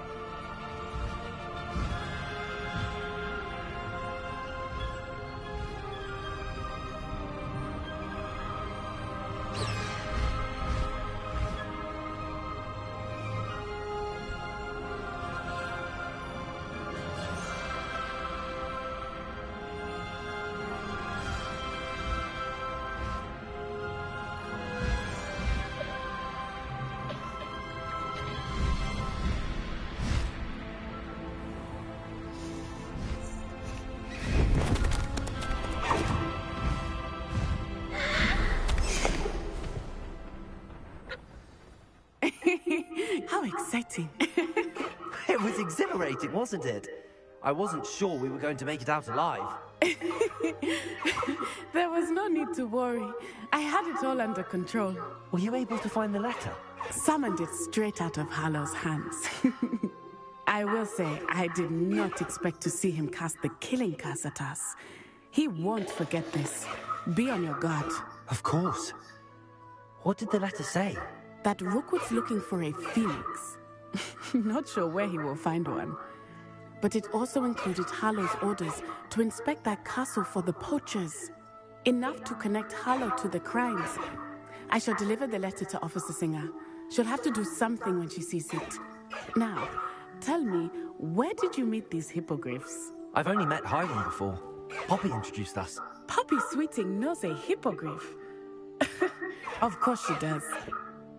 How exciting. It was exhilarating, wasn't it? I wasn't sure we were going to make it out alive. There was no need to worry. I had it all under control. Were you able to find the letter? Summoned it straight out of Harlow's hands. I will say, I did not expect to see him cast the killing curse at us. He won't forget this. Be on your guard. Of course. What did the letter say? That Rookwood's looking for a phoenix. Not sure where he will find one. But it also included Harlow's orders to inspect that castle for the poachers. Enough to connect Harlow to the crimes. I shall deliver the letter to Officer Singer. She'll have to do something when she sees it. Now, tell me, where did you meet these hippogriffs? I've only met Highwing before. Poppy introduced us. Poppy Sweeting knows a hippogriff. Of course she does.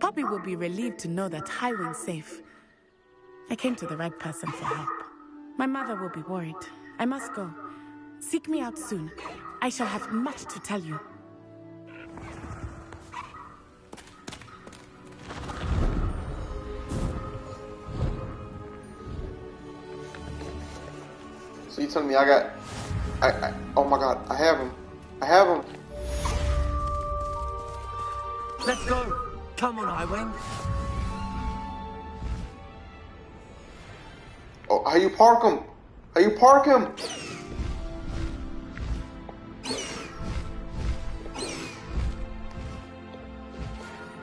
Poppy will be relieved to know that Highwing's safe. I came to the right person for help. My mother will be worried. I must go. Seek me out soon. I shall have much to tell you. So you telling me I oh my god, I have him. I have him. Let's go. Come on, Highwing. Oh, how you park him? How you park him?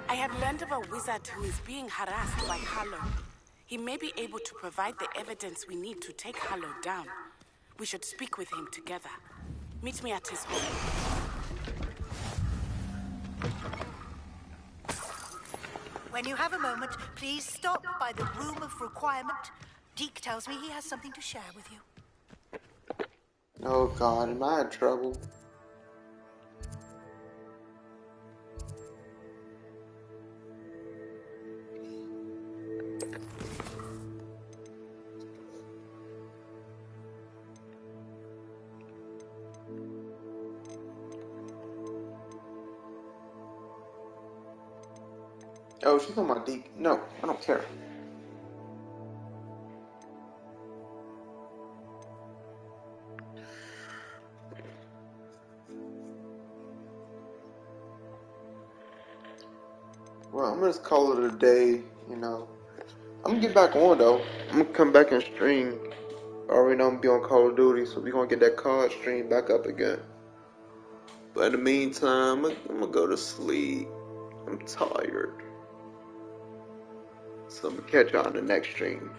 I have learned of a wizard who is being harassed by Harlow. He may be able to provide the evidence we need to take Harlow down. We should speak with him together. Meet me at his home. When you have a moment, please stop by the Room of Requirement. Deke tells me he has something to share with you. Oh god, am I in trouble? Oh, she's on my Deke. No, I don't care. Well, I'm gonna just call it a day, you know. I'm gonna get back on though. I'm gonna come back and stream. I already know I'm gonna be on Call of Duty, so we're gonna get that COD stream back up again. But in the meantime, I'm gonna go to sleep. I'm tired. So I'm gonna catch y'all on the next stream.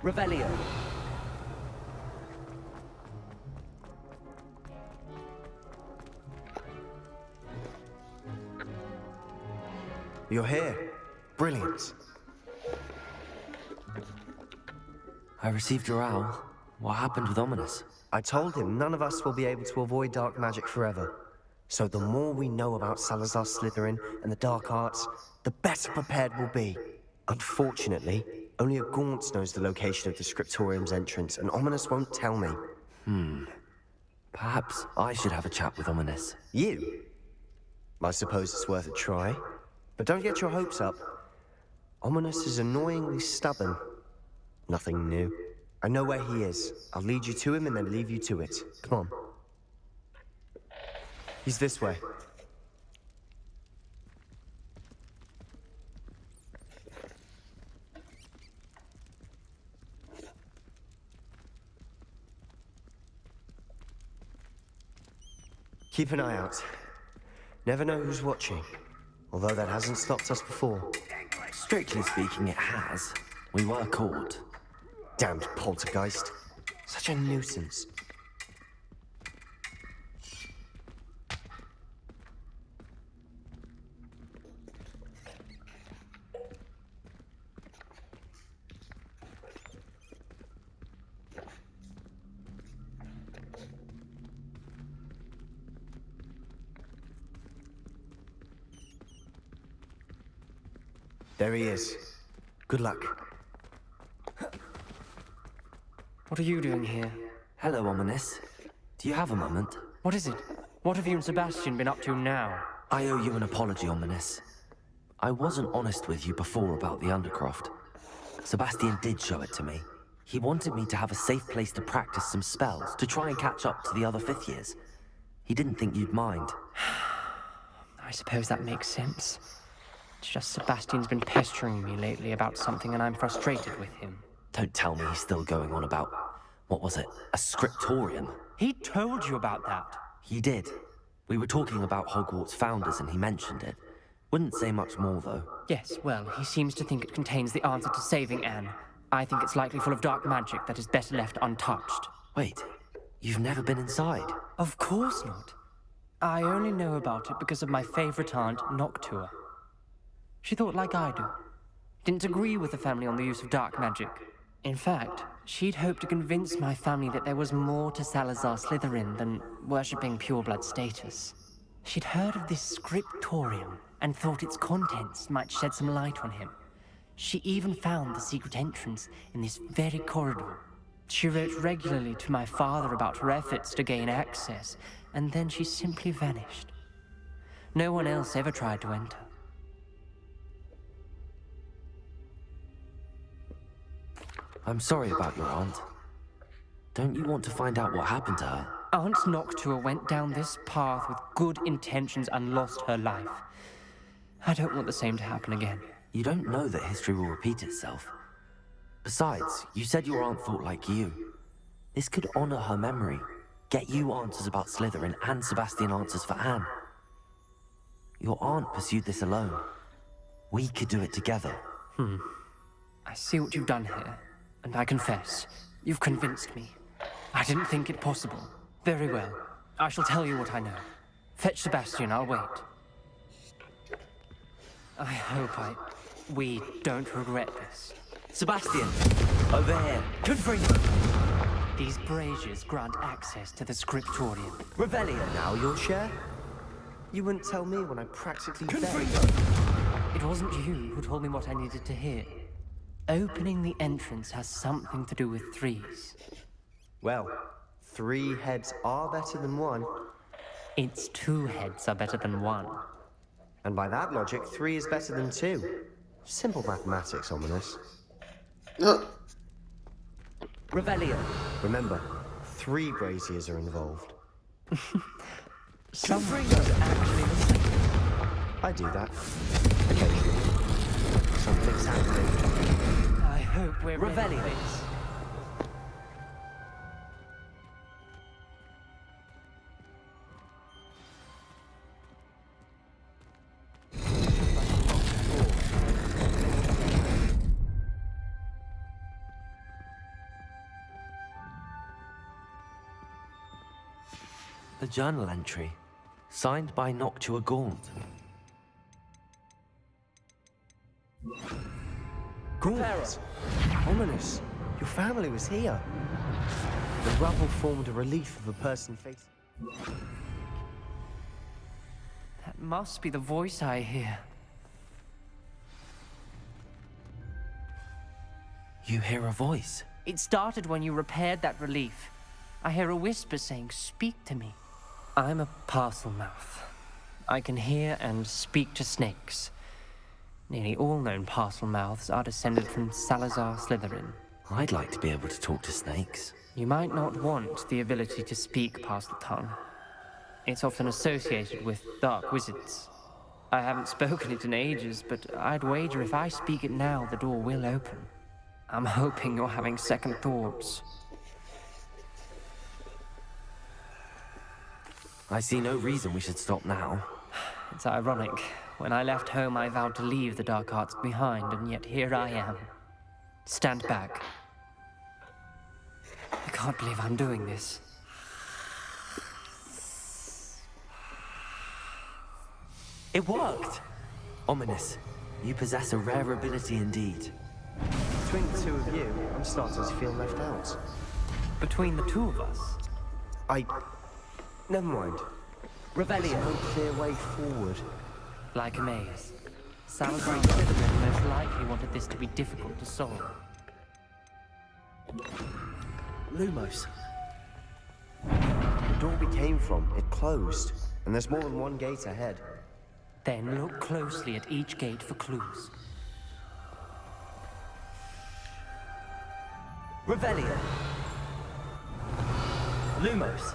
Revelio. You're here. Brilliant. I received your owl. What happened with Ominous? I told him none of us will be able to avoid dark magic forever. So the more we know about Salazar Slytherin and the dark arts, the better prepared we'll be. Unfortunately, only a Gaunt knows the location of the Scriptorium's entrance, and Ominous won't tell me. Perhaps I should have a chat with Ominous. You? I suppose it's worth a try. But don't get your hopes up. Ominous is annoyingly stubborn. Nothing new. I know where he is. I'll lead you to him and then leave you to it. Come on. He's this way. Keep an eye out. Never know who's watching. Although that hasn't stopped us before. Strictly speaking, it has. We were caught. Damned poltergeist. Such a nuisance. There he is. Good luck. What are you doing here? Hello, Ominous. Do you have a moment? What is it? What have you and Sebastian been up to now? I owe you an apology, Ominous. I wasn't honest with you before about the Undercroft. Sebastian did show it to me. He wanted me to have a safe place to practice some spells, to try and catch up to the other fifth years. He didn't think you'd mind. I suppose that makes sense. It's just Sebastian's been pestering me lately about something and I'm frustrated with him. Don't tell me he's still going on about, what was it, a scriptorium? He told you about that. He did. We were talking about Hogwarts founders and he mentioned it. Wouldn't say much more, though. Yes, well, he seems to think it contains the answer to saving Anne. I think it's likely full of dark magic that is better left untouched. Wait, you've never been inside? Of course not. I only know about it because of my favorite aunt, Noctua. She thought like I do. Didn't agree with the family on the use of dark magic. In fact, she'd hoped to convince my family that there was more to Salazar Slytherin than worshipping pureblood status. She'd heard of this scriptorium and thought its contents might shed some light on him. She even found the secret entrance in this very corridor. She wrote regularly to my father about her efforts to gain access, and then she simply vanished. No one else ever tried to enter. I'm sorry about your aunt. Don't you want to find out what happened to her? Aunt Noctua went down this path with good intentions and lost her life. I don't want the same to happen again. You don't know that history will repeat itself. Besides, you said your aunt thought like you. This could honor her memory, get you answers about Slytherin and Sebastian answers for Anne. Your aunt pursued this alone. We could do it together. I see what you've done here, and I confess, you've convinced me. I didn't think it possible. Very well. I shall tell you what I know. Fetch Sebastian, I'll wait. I hope we don't regret this. Sebastian! Over here! Good for you! These braziers grant access to the scriptorium. Revelio now, your share? You wouldn't tell me when I practically begged. It wasn't you who told me what I needed to hear. Opening the entrance has something to do with threes. Well, 3 heads are better than 1. It's 2 heads are better than 1. And by that logic, 3 is better than 2. Simple mathematics, Ominous. Revelio. Remember, 3 braziers are involved. Some braziers actually listen. I do that. Occasionally. Something's happening. I hope we're Revelio. ready. A journal entry, signed by Noctua Gaunt. Gaunt! Ominous! Your family was here. The rubble formed a relief of a person facing... That must be the voice I hear. You hear a voice? It started when you repaired that relief. I hear a whisper saying, "Speak to me." I'm a parcel mouth. I can hear and speak to snakes. Nearly all known parcel mouths are descended from Salazar Slytherin. I'd like to be able to talk to snakes. You might not want the ability to speak parcel tongue. It's often associated with dark wizards. I haven't spoken it in ages, but I'd wager if I speak it now, the door will open. I'm hoping you're having second thoughts. I see no reason we should stop now. It's ironic. When I left home, I vowed to leave the dark arts behind, and yet here I am. Stand back. I can't believe I'm doing this. It worked! Ominous, you possess a rare ability indeed. Between the 2 of you, I'm starting to feel left out. Between the 2 of us? Never mind. Revelio. There's no clear way forward. Like a maze. Salazar Slytherin most likely wanted this to be difficult to solve. Lumos. The door we came from, it closed. And there's more than 1 gate ahead. Then look closely at each gate for clues. Revelio. Lumos.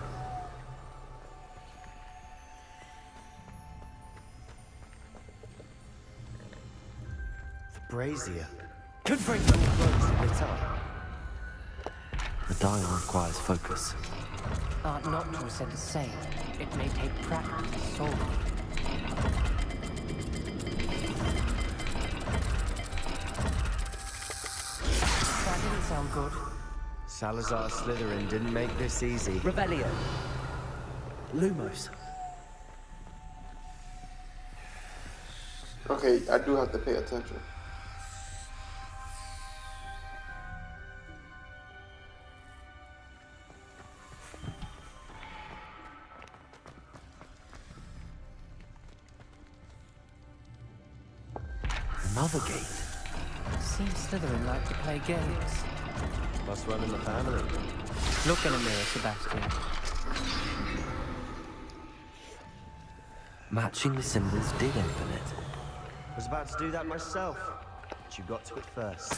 The brazier. Could bring So close to lit up. The dial requires focus. Aunt Noctua said the same. It may take practice to solve it. That didn't sound good. Salazar Slytherin didn't make this easy. Revelio. Lumos. Okay, I do have to pay attention. Another gate. Seems Slytherin like to play games. Must run in the family. Look in a mirror, Sebastian. Matching the symbols did open it. Was about to do that myself, but you got to it first.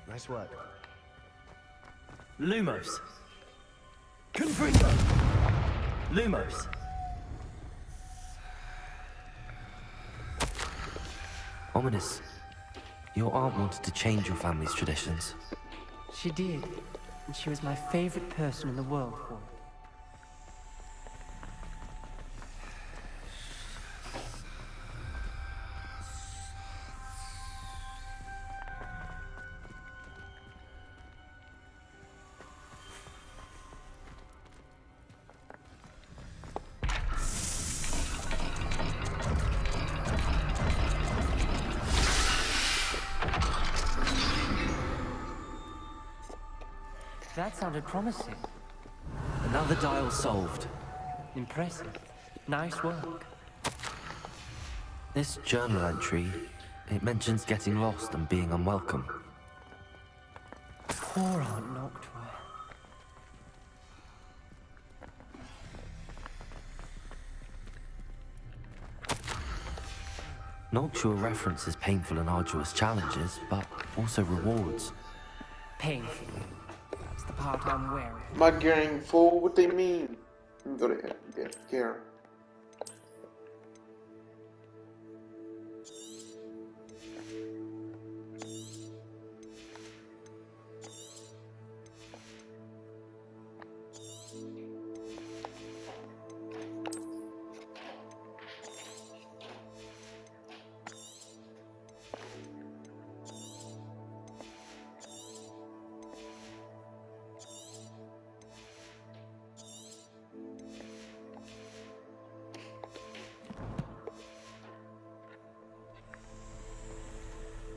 Nice work. Lumos. Confringo. Lumos. Ominous. Your aunt wanted to change your family's traditions. She did, and she was my favorite person in the world for it. That sounded promising. Another dial solved. Impressive. Nice work. This journal entry, it mentions getting lost and being unwelcome. Poor Aunt Noctua. Noctua references painful and arduous challenges, but also rewards. Painful. That's the part I'm wary of. Am I gearing full? What they mean? Let me go to gear.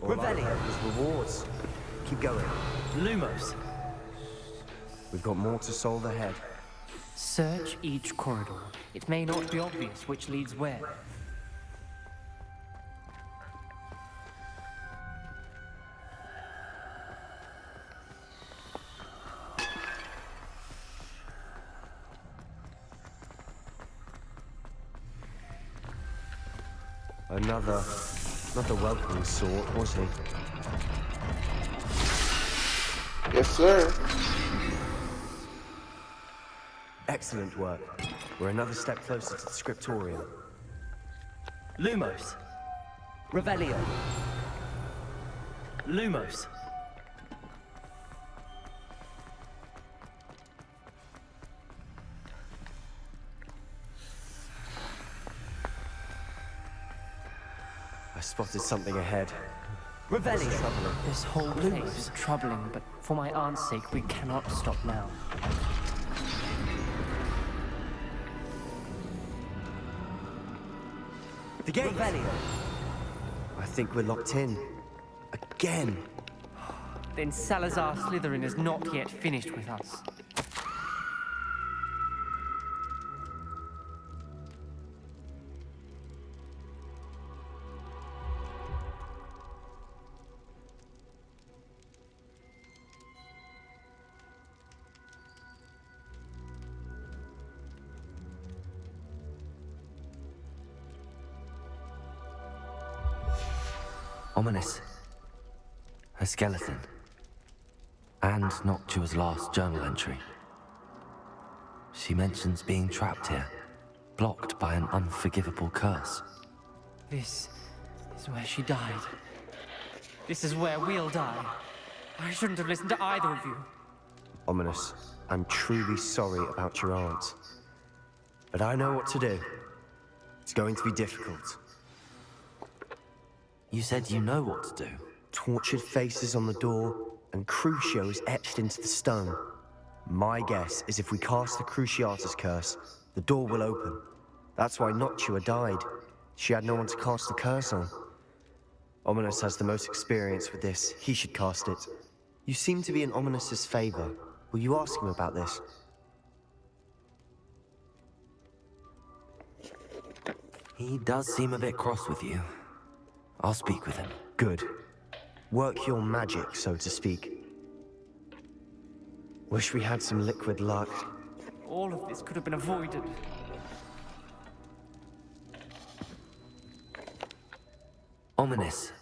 Revelio. Rewards. Keep going. Lumos. We've got more to solve ahead. Search each corridor. It may not be obvious which leads where. Not the welcoming sort, was he? Yes, sir. Excellent work. We're another step closer to the scriptorium. Lumos. Revelio. Lumos. I spotted something ahead. Revelio. This whole place is troubling, but for my aunt's sake, we cannot stop now. The gate. Revelio. I think we're locked in. Again. Then Salazar Slytherin is not yet finished with us. Ominous. Her skeleton. And Noctua's last journal entry. She mentions being trapped here, blocked by an unforgivable curse. This is where she died. This is where we'll die. I shouldn't have listened to either of you. Ominous. I'm truly sorry about your aunt. But I know what to do. It's going to be difficult. You said you know what to do. Tortured faces on the door, and Crucio is etched into the stone. My guess is if we cast the Cruciatus curse, the door will open. That's why Noctua died. She had no one to cast the curse on. Ominous has the most experience with this. He should cast it. You seem to be in Ominous's favor. Will you ask him about this? He does seem a bit cross with you. I'll speak with him. Good. Work your magic, so to speak. Wish we had some liquid luck. All of this could have been avoided. Ominous.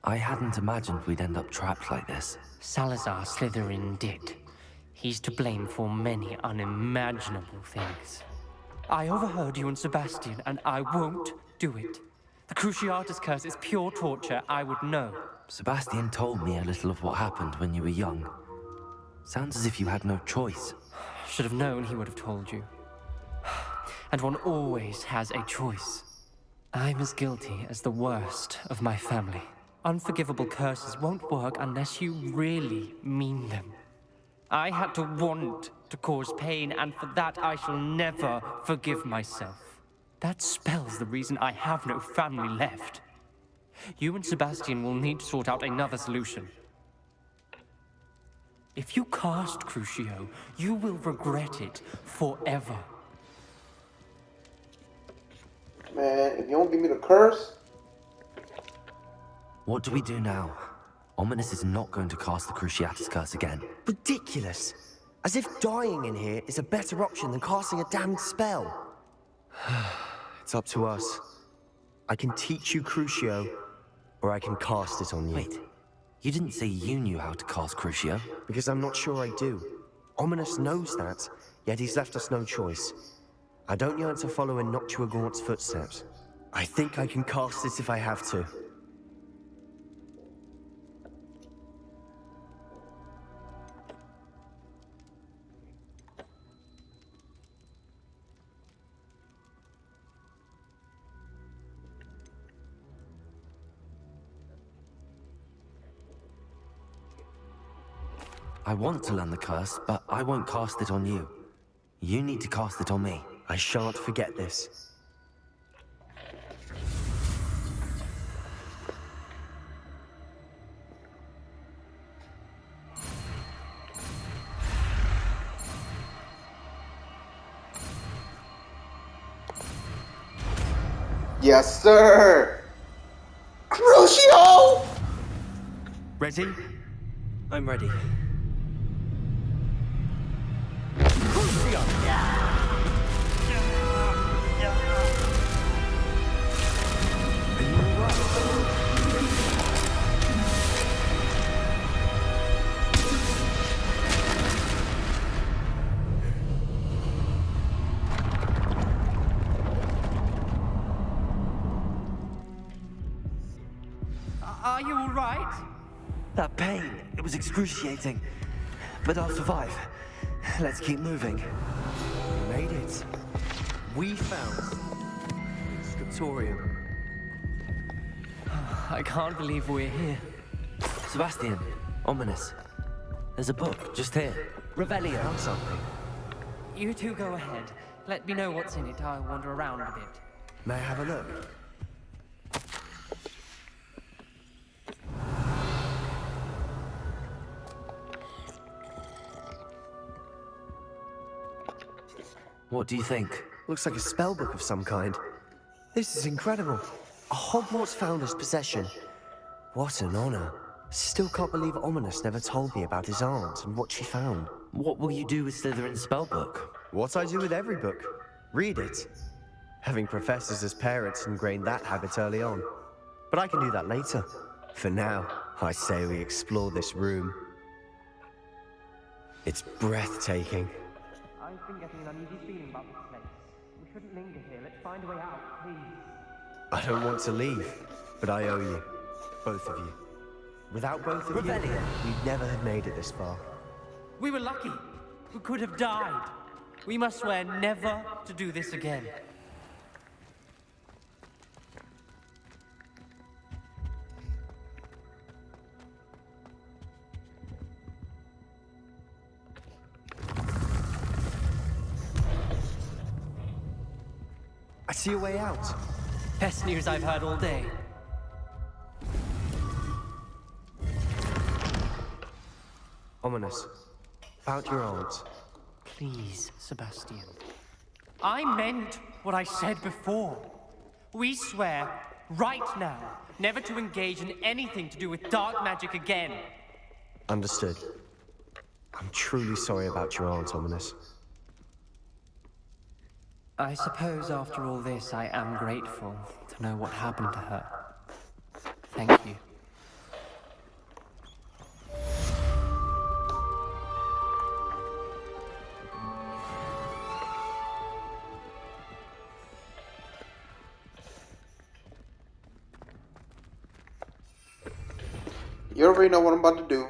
I hadn't imagined we'd end up trapped like this. Salazar Slytherin did. He's to blame for many unimaginable things. I overheard you and Sebastian, and I won't do it. The Cruciatus curse is pure torture, I would know. Sebastian told me a little of what happened when you were young. Sounds as if you had no choice. Should have known he would have told you. And one always has a choice. I'm as guilty as the worst of my family. Unforgivable curses won't work unless you really mean them. I had to want to cause pain, and for that I shall never forgive myself. That spells the reason I have no family left. You and Sebastian will need to sort out another solution. If you cast Crucio, you will regret it forever. Man, if you don't give me the curse... What do we do now? Ominous is not going to cast the Cruciatus curse again. Ridiculous! As if dying in here is a better option than casting a damned spell. It's up to us. I can teach you Crucio, or I can cast it on you. Wait, you didn't say you knew how to cast Crucio? Because I'm not sure I do. Ominous knows that, yet he's left us no choice. I don't yearn to follow in Noctua Gaunt's footsteps. I think I can cast it if I have to. I want to learn the curse, but I won't cast it on you. You need to cast it on me. I shan't forget this. Yes, sir! Crucio! Ready? I'm ready. Are you all right? That pain, it was excruciating. But I'll survive. Let's keep moving. We made it. We found Scriptorium. I can't believe we're here. Sebastian, Ominous. There's a book just here. Revelio. Found something. You two go ahead. Let me know what's in it. I'll wander around a bit. May I have a look? What do you think? Looks like a spellbook of some kind. This is incredible. A Hogwarts founder's possession. What an honor. Still can't believe Ominous never told me about his aunt and what she found. What will you do with Slytherin's spellbook? What I do with every book. Read it. Having professors as parents ingrained that habit early on. But I can do that later. For now, I say we explore this room. It's breathtaking. I've been getting an uneasy feeling about this place. We shouldn't linger here. Let's find a way out, please. I don't want to leave, but I owe you. Both of you. Without both of you, we'd never have made it this far. We were lucky. who could have died. We must swear never to do this again. I see a way out. Best news I've heard all day. Ominous. About your aunt. Please, Sebastian. I meant what I said before. We swear, right now, never to engage in anything to do with dark magic again. Understood. I'm truly sorry about your aunt, Ominous. I suppose after all this, I am grateful to know what happened to her. Thank you. You already know what I'm about to do.